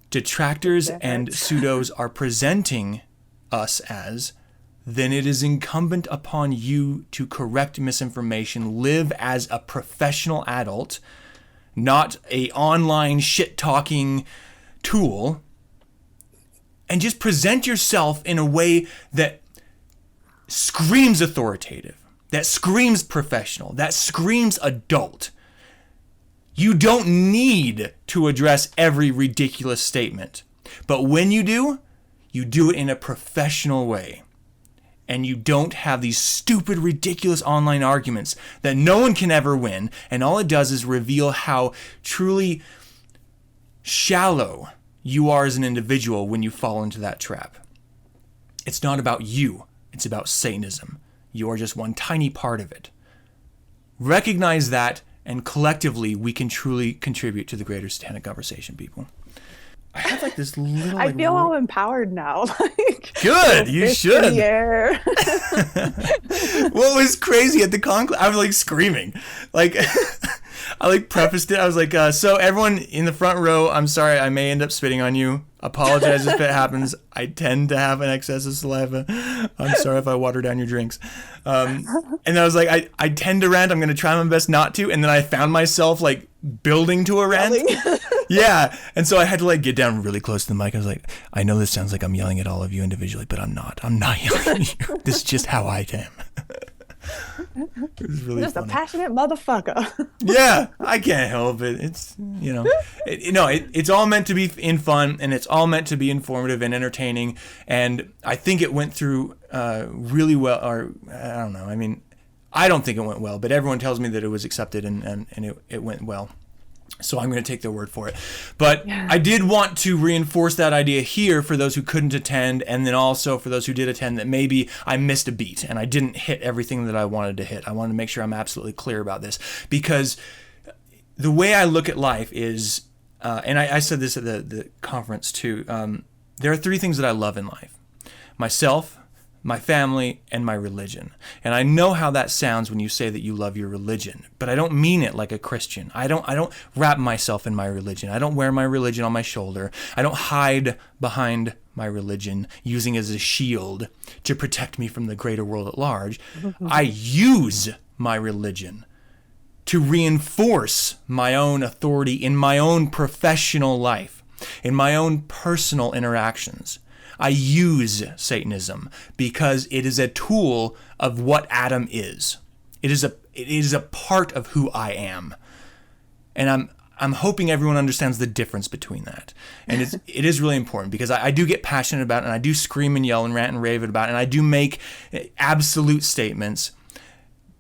Speaker 2: detractors and pseudos are presenting us as, then it is incumbent upon you to correct misinformation, live as a professional adult, not a online shit-talking tool, and just present yourself in a way that screams authoritative, that screams professional, that screams adult. You don't need to address every ridiculous statement. But when you do it in a professional way. And you don't have these stupid, ridiculous online arguments that no one can ever win. And all it does is reveal how truly shallow you are as an individual when you fall into that trap. It's not about you. It's about Satanism. You are just one tiny part of it. Recognize that, and collectively, we can truly contribute to the greater satanic conversation, people. I have like this little...
Speaker 3: I feel all empowered now.
Speaker 2: Good, you should.
Speaker 3: In the air.
Speaker 2: What was crazy at the conclave? I was like screaming. Like, I like prefaced it. I was like, so everyone in the front row, I'm sorry, I may end up spitting on you. Apologize if it happens. I tend to have an excess of saliva. I'm sorry if I water down your drinks. And I was like, I tend to rant. I'm going to try my best not to. And then I found myself like building to a rant. Yeah. And so I had to like get down really close to the mic. I was like, I know this sounds like I'm yelling at all of you individually, but I'm not. I'm not yelling at you. This is just how I am. It was really
Speaker 3: just
Speaker 2: funny.
Speaker 3: A passionate motherfucker.
Speaker 2: Yeah, I can't help it. It's, it's all meant to be in fun, and it's all meant to be informative and entertaining. And I think it went through really well, or I don't know. I mean, I don't think it went well, but everyone tells me that it was accepted and it went well. So I'm going to take their word for it. But I did want to reinforce that idea here for those who couldn't attend, and then also for those who did attend, that maybe I missed a beat and I didn't hit everything that I wanted to hit. I wanted to make sure I'm absolutely clear about this, because the way I look at life is, and I said this at the conference too, there are 3 things that I love in life: myself, my family, and my religion. And I know how that sounds when you say that you love your religion, but I don't mean it like a Christian. I don't wrap myself in my religion. I don't wear my religion on my shoulder. I don't hide behind my religion, using it as a shield to protect me from the greater world at large. I use my religion to reinforce my own authority in my own professional life, in my own personal interactions. I use Satanism because it is a tool of what Adam is. It is a part of who I am. And I'm hoping everyone understands the difference between that. And it is really important, because I do get passionate about it, and I do scream and yell and rant and rave about it, and I do make absolute statements.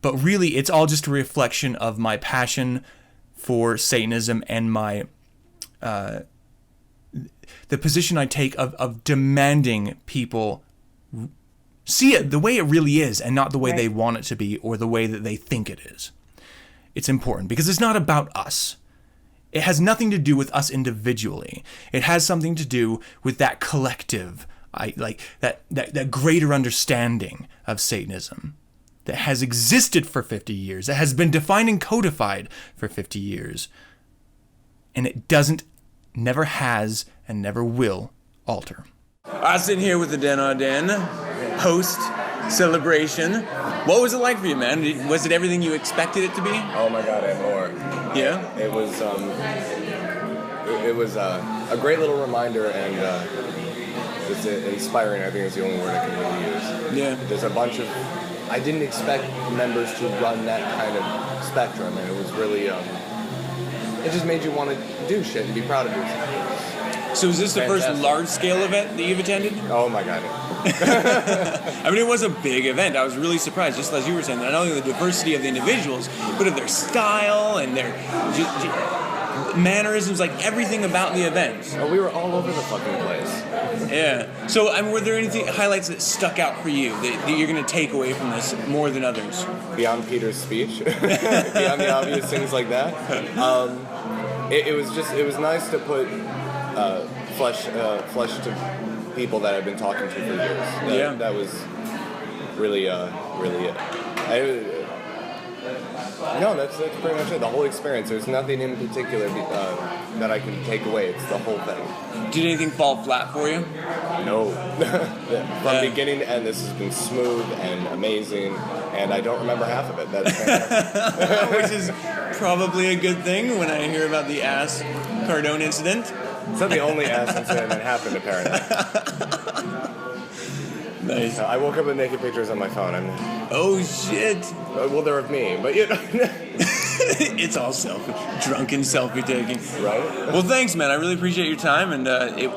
Speaker 2: But really, it's all just a reflection of my passion for Satanism and my the position I take of demanding people see it the way it really is, and not the way they want it to be or the way that they think it is. It's important because it's not about us. It has nothing to do with us individually. It has something to do with that collective, that greater understanding of Satanism that has existed for 50 years, that has been defined and codified for 50 years. And it never has, and never will alter. I sit here with the Den on Den post celebration. What was it like for you, man? Was it everything you expected it to be?
Speaker 6: Oh my God, and more.
Speaker 2: Yeah?
Speaker 6: It was a great little reminder, and it's inspiring, I think is the only word I can really use.
Speaker 2: Yeah.
Speaker 6: There's a bunch of, I didn't expect members to run that kind of spectrum, and it was really, it just made you want to do shit and be proud of yourself.
Speaker 2: So is this the first large-scale event that you've attended?
Speaker 6: Oh my God.
Speaker 2: I mean, it was a big event. I was really surprised, just as you were saying, not only the diversity of the individuals, but of their style and their mannerisms, like everything about the event.
Speaker 6: Oh, we were all over the fucking place.
Speaker 2: Yeah. So, I mean, were there any highlights that stuck out for you that you're going to take away from this more than others?
Speaker 6: Beyond Peter's speech, beyond the obvious things like that, it was nice to put flesh to people that I've been talking to for years. That was really it. That's pretty much it. The whole experience. There's nothing in particular that I can take away. It's the whole thing.
Speaker 2: Did anything fall flat for you?
Speaker 6: No. From beginning to end, this has been smooth and amazing, and I don't remember half of it. That's fantastic.
Speaker 2: Which is probably a good thing when I hear about the ass Cardone incident.
Speaker 6: It's not the only ass incident that happened, apparently.
Speaker 2: Nice.
Speaker 6: I woke up with naked pictures on my phone.
Speaker 2: Oh, shit.
Speaker 6: Well, they're of me, but you know.
Speaker 2: It's all drunken selfie taking.
Speaker 6: Right?
Speaker 2: Well, thanks, man. I really appreciate your time, and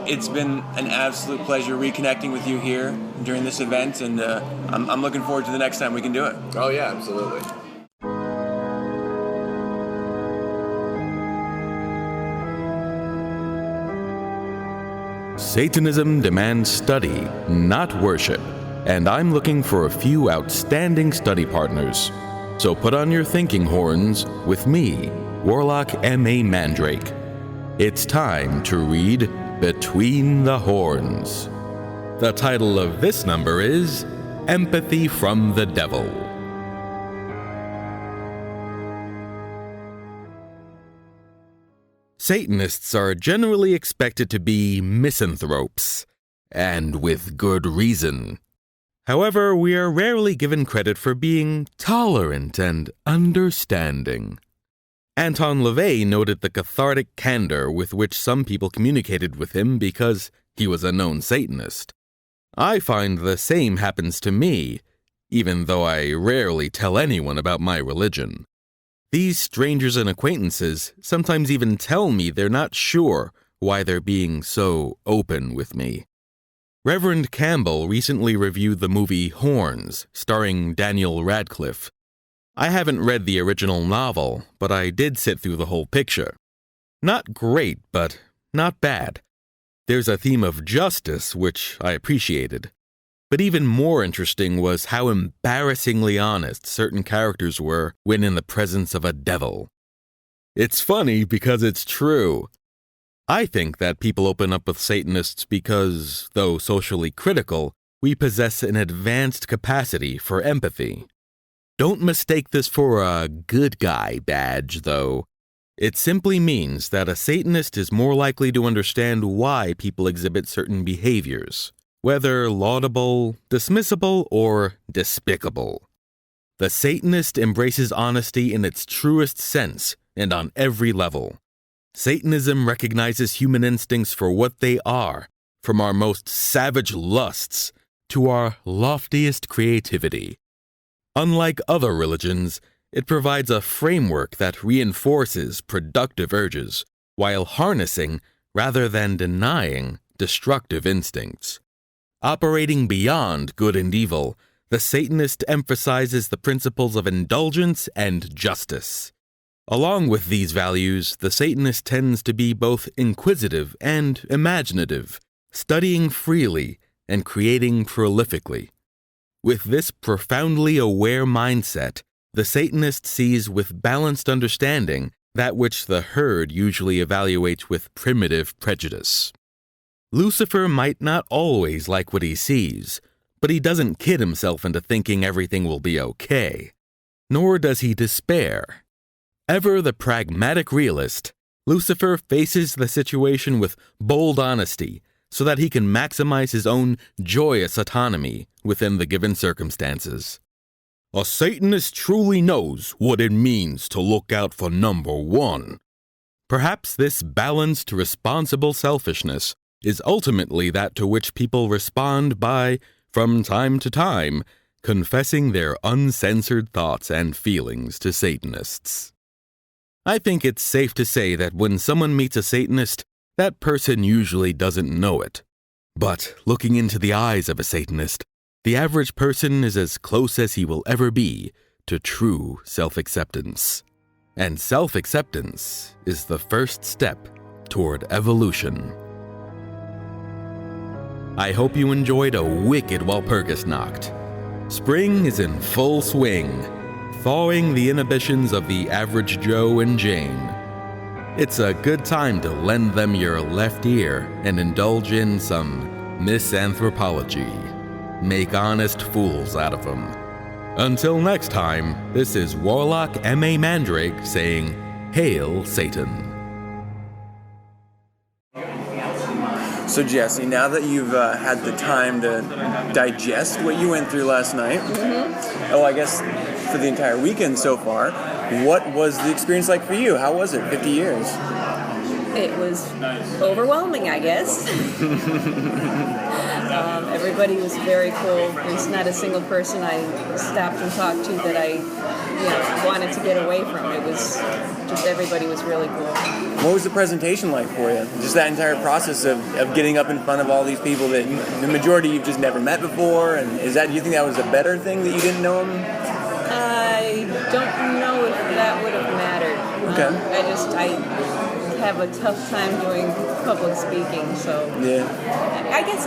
Speaker 2: it's been an absolute pleasure reconnecting with you here during this event, and I'm looking forward to the next time we can do it.
Speaker 6: Oh, yeah, absolutely.
Speaker 7: Satanism demands study, not worship, and I'm looking for a few outstanding study partners. So put on your thinking horns with me, Warlock M.A. Mandrake. It's time to read Between the Horns. The title of this number is Empathy from the Devil. Satanists are generally expected to be misanthropes, and with good reason. However, we are rarely given credit for being tolerant and understanding. Anton LaVey noted the cathartic candor with which some people communicated with him because he was a known Satanist. I find the same happens to me, even though I rarely tell anyone about my religion. These strangers and acquaintances sometimes even tell me they're not sure why they're being so open with me. Reverend Campbell recently reviewed the movie Horns, starring Daniel Radcliffe. I haven't read the original novel, but I did sit through the whole picture. Not great, but not bad. There's a theme of justice, which I appreciated. But even more interesting was how embarrassingly honest certain characters were when in the presence of a devil. It's funny because it's true. I think that people open up with Satanists because, though socially critical, we possess an advanced capacity for empathy. Don't mistake this for a good guy badge, though. It simply means that a Satanist is more likely to understand why people exhibit certain behaviors, whether laudable, dismissible, or despicable. The Satanist embraces honesty in its truest sense and on every level. Satanism recognizes human instincts for what they are, from our most savage lusts to our loftiest creativity. Unlike other religions, it provides a framework that reinforces productive urges, while harnessing, rather than denying, destructive instincts. Operating beyond good and evil, the Satanist emphasizes the principles of indulgence and justice. Along with these values, the Satanist tends to be both inquisitive and imaginative, studying freely and creating prolifically. With this profoundly aware mindset, the Satanist sees with balanced understanding that which the herd usually evaluates with primitive prejudice. Lucifer might not always like what he sees, but he doesn't kid himself into thinking everything will be okay. Nor does he despair. Ever the pragmatic realist, Lucifer faces the situation with bold honesty so that he can maximize his own joyous autonomy within the given circumstances. A Satanist truly knows what it means to look out for number one. Perhaps this balanced, responsible selfishness is ultimately that to which people respond by, from time to time, confessing their uncensored thoughts and feelings to Satanists. I think it's safe to say that when someone meets a Satanist, that person usually doesn't know it. But looking into the eyes of a Satanist, the average person is as close as he will ever be to true self-acceptance. And self-acceptance is the first step toward evolution. I hope you enjoyed a wicked Walpurgisnacht. Spring is in full swing, thawing the inhibitions of the average Joe and Jane. It's a good time to lend them your left ear and indulge in some misanthropology. Make honest fools out of them. Until next time, this is Warlock M.A. Mandrake saying, Hail Satan.
Speaker 2: So Jessie, now that you've had the time to digest what you went through last night, I guess for the entire weekend so far, what was the experience like for you? How was it, 50 years?
Speaker 8: It was overwhelming, I guess. Everybody was very cool. There's not a single person I stopped and talked to that I wanted to get away from. It was just everybody was really cool.
Speaker 2: What was the presentation like for you? Just that entire process of getting up in front of all these people that the majority you've just never met before, and do you think that was a better thing that you didn't know them?
Speaker 8: I don't know if that would have mattered.
Speaker 2: Okay.
Speaker 8: I have a tough time doing public speaking, so
Speaker 2: yeah.
Speaker 8: I guess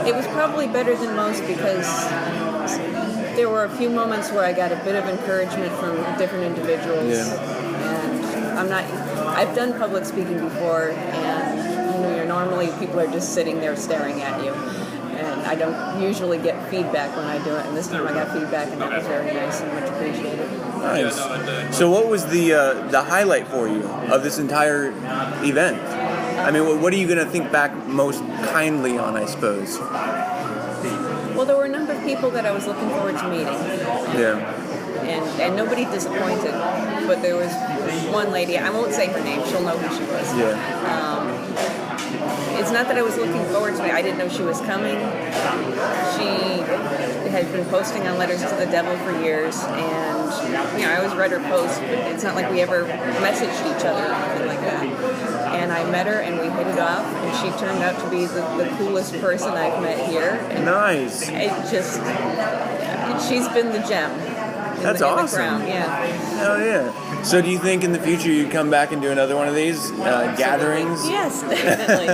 Speaker 8: it was probably better than most because there were a few moments where I got a bit of encouragement from different individuals.
Speaker 2: Yeah.
Speaker 8: And I've done public speaking before, and you're normally people are just sitting there staring at you. And I don't usually get feedback when I do it, and this time I got feedback, and that was very nice and much appreciated.
Speaker 2: Nice. So what was the highlight for you of this entire event? I mean, what are you going to think back most kindly on, I suppose?
Speaker 8: Well, there were a number of people that I was looking forward to meeting.
Speaker 2: Yeah.
Speaker 8: And nobody disappointed, but there was one lady, I won't say her name, she'll know who she was.
Speaker 2: Yeah.
Speaker 8: It's not that I was looking forward to it, I didn't know she was coming. She had been posting on Letters to the Devil for years, and I always read her posts, but it's not like we ever messaged each other or anything like that. And I met her and we hit it off, and she turned out to be the coolest person I've met here. And
Speaker 2: nice.
Speaker 8: she's been the gem.
Speaker 2: That's
Speaker 8: the
Speaker 2: awesome.
Speaker 8: crown. Yeah.
Speaker 2: Hell yeah. So do you think in the future you'd come back and do another one of these gatherings?
Speaker 8: Yes, definitely.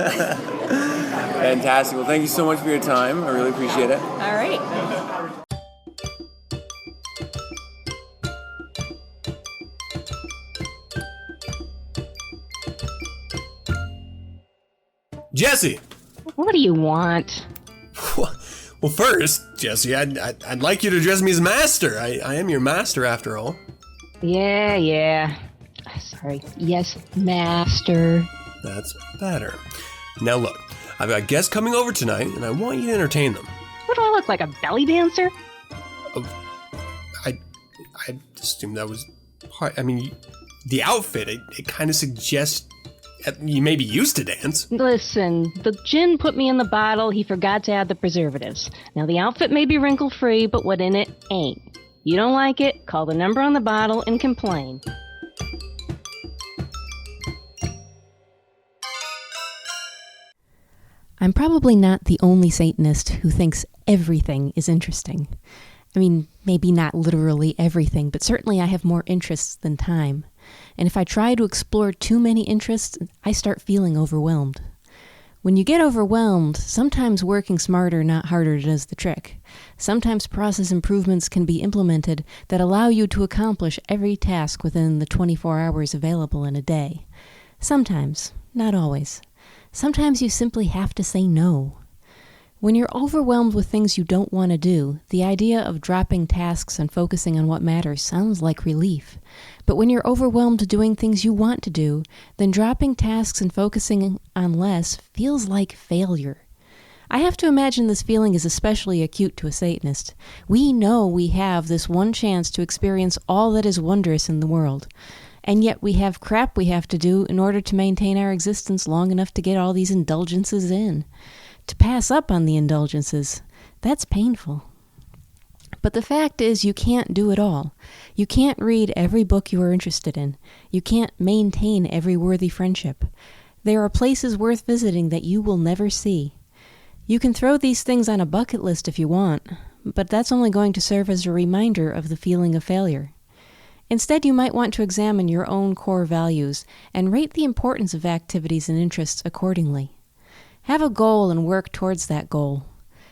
Speaker 2: Fantastic. Well, thank you so much for your time. I really appreciate it.
Speaker 8: All right.
Speaker 2: Jessie.
Speaker 9: What do you want?
Speaker 2: Well, first, Jessie, I'd like you to address me as master. I am your master, after all.
Speaker 9: Yeah. Sorry. Yes, master.
Speaker 2: That's better. Now look, I've got guests coming over tonight, and I want you to entertain them.
Speaker 9: What do I look like, a belly dancer?
Speaker 2: I assumed that was part. I mean, the outfit, it kind of suggests you may be used to dance.
Speaker 9: Listen, the gin put me in the bottle. He forgot to add the preservatives. Now, the outfit may be wrinkle-free, but what in it ain't. You don't like it, call the number on the bottle and complain.
Speaker 10: I'm probably not the only Satanist who thinks everything is interesting. I mean, maybe not literally everything, but certainly I have more interests than time. And if I try to explore too many interests, I start feeling overwhelmed. When you get overwhelmed, sometimes working smarter, not harder, does the trick. Sometimes process improvements can be implemented that allow you to accomplish every task within the 24 hours available in a day. Sometimes, not always. Sometimes you simply have to say no. When you're overwhelmed with things you don't want to do, the idea of dropping tasks and focusing on what matters sounds like relief. But when you're overwhelmed doing things you want to do, then dropping tasks and focusing on less feels like failure. I have to imagine this feeling is especially acute to a Satanist. We know we have this one chance to experience all that is wondrous in the world. And yet we have crap we have to do in order to maintain our existence long enough to get all these indulgences in. To pass up on the indulgences, that's painful. But the fact is you can't do it all. You can't read every book you are interested in. You can't maintain every worthy friendship. There are places worth visiting that you will never see. You can throw these things on a bucket list if you want, but that's only going to serve as a reminder of the feeling of failure. Instead, you might want to examine your own core values and rate the importance of activities and interests accordingly. Have a goal and work towards that goal.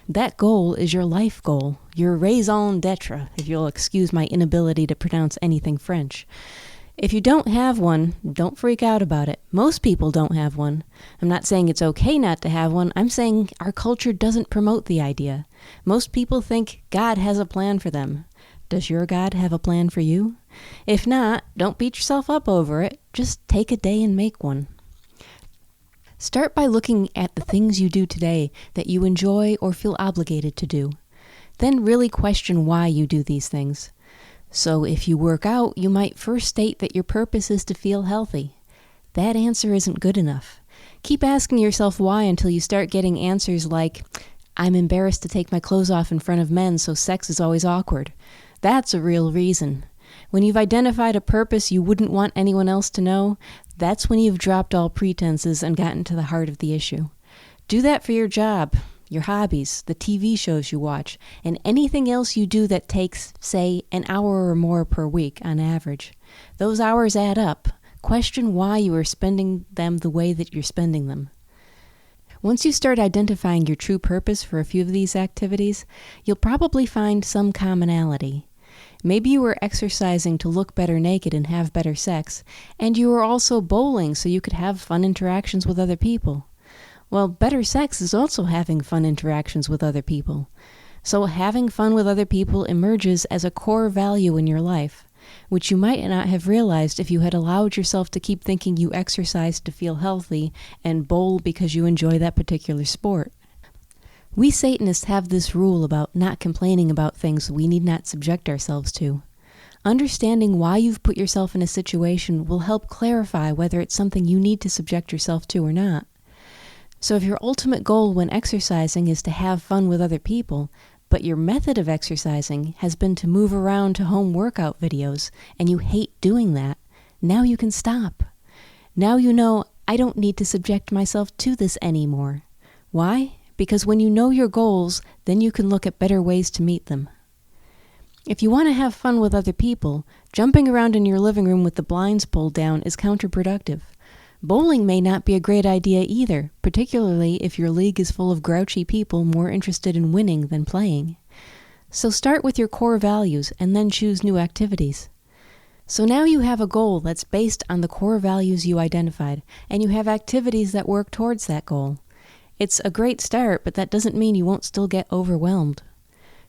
Speaker 10: That goal is your life goal, your raison d'etre, if you'll excuse my inability to pronounce anything French. If you don't have one, don't freak out about it. Most people don't have one. I'm not saying it's okay not to have one. I'm saying our culture doesn't promote the idea. Most people think God has a plan for them. Does your God have a plan for you? If not, don't beat yourself up over it. Just take a day and make one. Start by looking at the things you do today that you enjoy or feel obligated to do. Then really question why you do these things. So if you work out, you might first state that your purpose is to feel healthy. That answer isn't good enough. Keep asking yourself why until you start getting answers like, I'm embarrassed to take my clothes off in front of men, so sex is always awkward. That's a real reason. When you've identified a purpose you wouldn't want anyone else to know, that's when you've dropped all pretenses and gotten to the heart of the issue. Do that for your job, your hobbies, the TV shows you watch, and anything else you do that takes, say, an hour or more per week on average. Those hours add up. Question why you are spending them the way that you're spending them. Once you start identifying your true purpose for a few of these activities, you'll probably find some commonality. Maybe you were exercising to look better naked and have better sex, and you were also bowling so you could have fun interactions with other people. Well, better sex is also having fun interactions with other people. So having fun with other people emerges as a core value in your life, which you might not have realized if you had allowed yourself to keep thinking you exercise to feel healthy and bowl because you enjoy that particular sport. We Satanists have this rule about not complaining about things we need not subject ourselves to. Understanding why you've put yourself in a situation will help clarify whether it's something you need to subject yourself to or not. So if your ultimate goal when exercising is to have fun with other people, but your method of exercising has been to move around to home workout videos, and you hate doing that, now you can stop. Now you know, I don't need to subject myself to this anymore. Why? Because when you know your goals, then you can look at better ways to meet them. If you want to have fun with other people, jumping around in your living room with the blinds pulled down is counterproductive. Bowling may not be a great idea either, particularly if your league is full of grouchy people more interested in winning than playing. So start with your core values and then choose new activities. So now you have a goal that's based on the core values you identified, and you have activities that work towards that goal. It's a great start, but that doesn't mean you won't still get overwhelmed.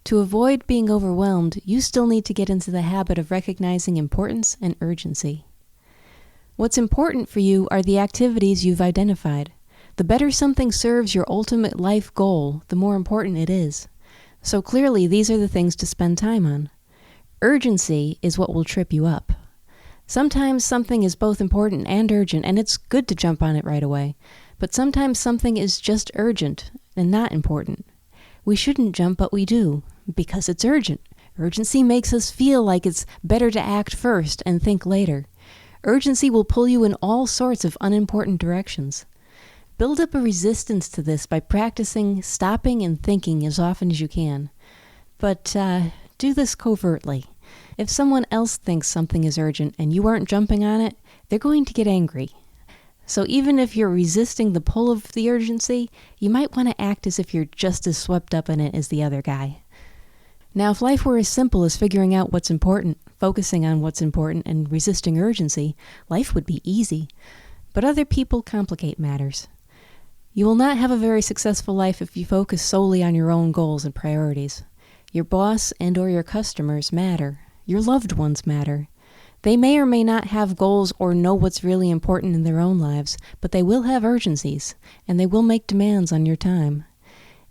Speaker 10: To avoid being overwhelmed, you still need to get into the habit of recognizing importance and urgency. What's important for you are the activities you've identified. The better something serves your ultimate life goal, the more important it is. So clearly, these are the things to spend time on. Urgency is what will trip you up. Sometimes something is both important and urgent, and it's good to jump on it right away. But sometimes something is just urgent and not important. We shouldn't jump, but we do, because it's urgent. Urgency makes us feel like it's better to act first and think later. Urgency will pull you in all sorts of unimportant directions. Build up a resistance to this by practicing stopping and thinking as often as you can. But do this covertly. If someone else thinks something is urgent and you aren't jumping on it, they're going to get angry. So even if you're resisting the pull of the urgency, you might want to act as if you're just as swept up in it as the other guy. Now, if life were as simple as figuring out what's important, focusing on what's important, and resisting urgency, life would be easy. But other people complicate matters. You will not have a very successful life if you focus solely on your own goals and priorities. Your boss and/or your customers matter. Your loved ones matter. They may or may not have goals or know what's really important in their own lives, but they will have urgencies, and they will make demands on your time.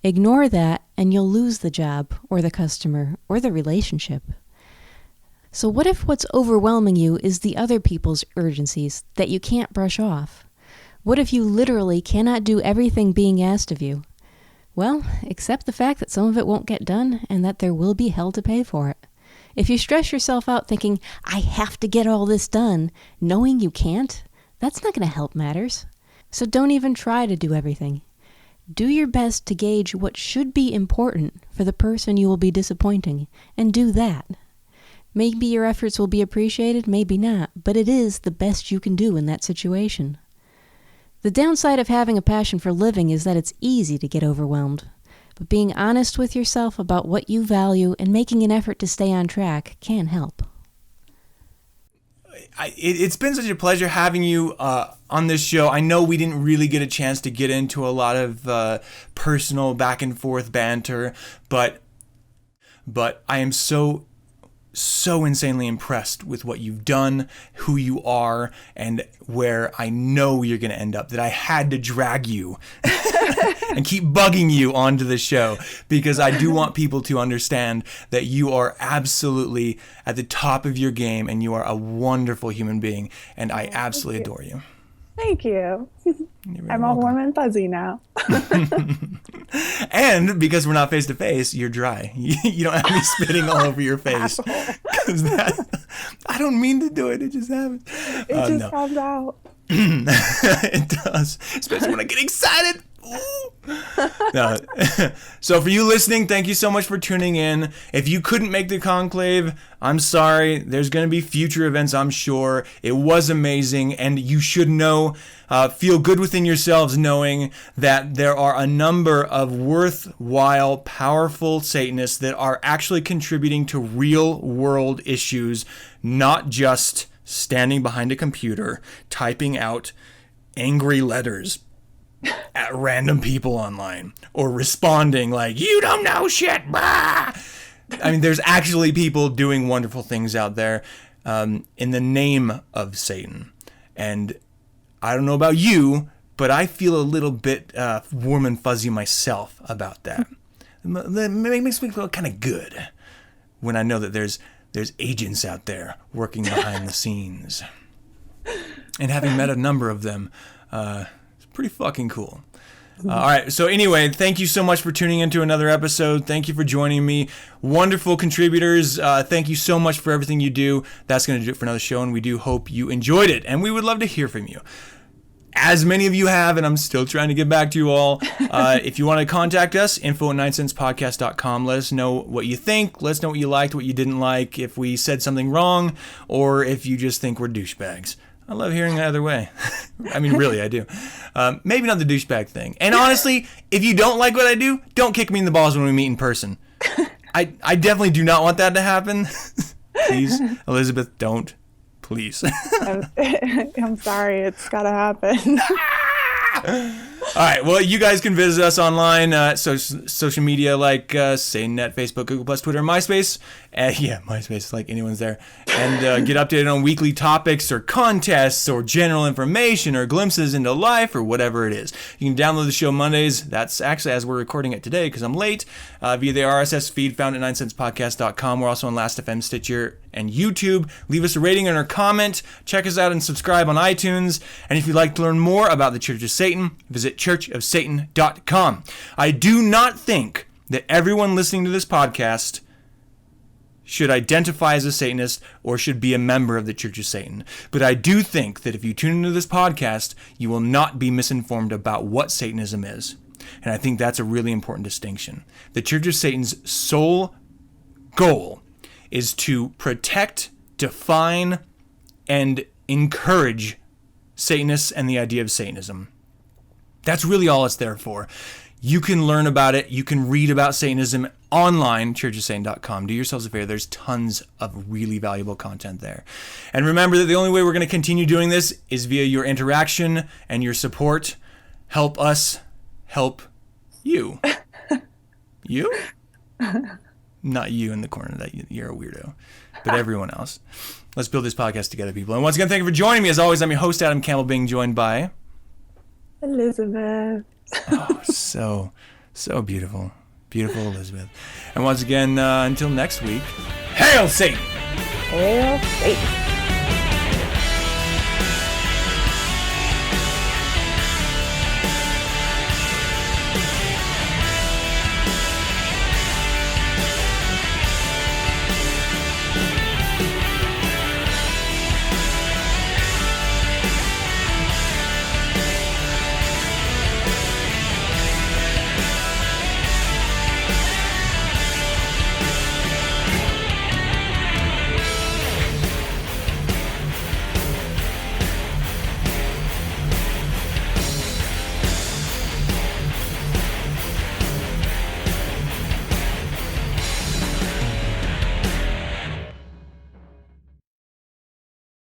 Speaker 10: Ignore that, and you'll lose the job, or the customer, or the relationship. So what if what's overwhelming you is the other people's urgencies that you can't brush off? What if you literally cannot do everything being asked of you? Well, accept the fact that some of it won't get done and that there will be hell to pay for it. If you stress yourself out thinking, I have to get all this done, knowing you can't, that's not going to help matters. So don't even try to do everything. Do your best to gauge what should be important for the person you will be disappointing, and do that. Maybe your efforts will be appreciated, maybe not, but it is the best you can do in that situation. The downside of having a passion for living is that it's easy to get overwhelmed. But being honest with yourself about what you value and making an effort to stay on track can help.
Speaker 2: It's been such a pleasure having you on this show. I know we didn't really get a chance to get into a lot of personal back and forth banter, but I am so insanely impressed with what you've done, who you are, and where I know you're going to end up, that I had to drag you and keep bugging you onto the show, because I do want people to understand that you are absolutely at the top of your game and you are a wonderful human being, and I absolutely adore you.
Speaker 3: Thank you. I'm all warm and fuzzy now.
Speaker 2: And because we're not face to face, you're dry. You don't have me spitting all over your face. I don't mean to do it. It just happens.
Speaker 3: It just comes out.
Speaker 2: It does, especially when I get excited. No. So for you listening, thank you so much for tuning in. If you couldn't make the conclave, I'm sorry. There's going to be future events, I'm sure. It was amazing, and you should know, feel good within yourselves knowing that there are a number of worthwhile, powerful Satanists that are actually contributing to real world issues, not just standing behind a computer typing out angry letters at random people online, or responding like, you don't know shit, bah! I mean, there's actually people doing wonderful things out there in the name of Satan. And I don't know about you, but I feel a little bit warm and fuzzy myself about that. It makes me feel kind of good when I know that there's agents out there working behind the scenes. And having met a number of them, it's pretty fucking cool. All right, so anyway, thank you so much for tuning into another episode. Thank you for joining me. Wonderful contributors. Thank you so much for everything you do. That's going to do it for another show, and we do hope you enjoyed it, and we would love to hear from you. as many of you have, and I'm still trying to get back to you all. If you want to contact us, info@9sensepodcast.com. Let us know what you think. Let us know what you liked, what you didn't like, if we said something wrong, or if you just think we're douchebags. I love hearing that either way. I mean, really, I do. Maybe not the douchebag thing. And honestly, if you don't like what I do, don't kick me in the balls when we meet in person. I definitely do not want that to happen. Please, Elizabeth, don't. Please.
Speaker 3: I'm sorry. It's got to happen.
Speaker 2: All right. Well, you guys can visit us online, social media like SatanNet, Facebook, Google+, Twitter, MySpace. MySpace, like anyone's there. And get updated on weekly topics or contests or general information or glimpses into life or whatever it is. You can download the show Mondays. That's actually as we're recording it today because I'm late, via the RSS feed found at 9sensepodcast.com. We're also on Last.fm, Stitcher, and YouTube. Leave us a rating and a comment. Check us out and subscribe on iTunes. And if you'd like to learn more about the Church of Satan, visit churchofsatan.com. I do not think that everyone listening to this podcast should identify as a Satanist or should be a member of the Church of Satan. But I do think that if you tune into this podcast, you will not be misinformed about what Satanism is. And I think that's a really important distinction. The Church of Satan's sole goal is to protect, define, and encourage Satanists and the idea of Satanism. That's really all it's there for. You can learn about it. You can read about Satanism online, churchofsatan.com. Do yourselves a favor. There's tons of really valuable content there. And remember that the only way we're going to continue doing this is via your interaction and your support. Help us help you. You? Not you in the corner. That you're a weirdo. But everyone else. Let's build this podcast together, people. And once again, thank you for joining me. As always, I'm your host, Adam Campbell, being joined by...
Speaker 3: Elizabeth.
Speaker 2: Oh, so beautiful. Beautiful Elizabeth. And once again, until next week, Hail Satan!
Speaker 3: Hail Satan!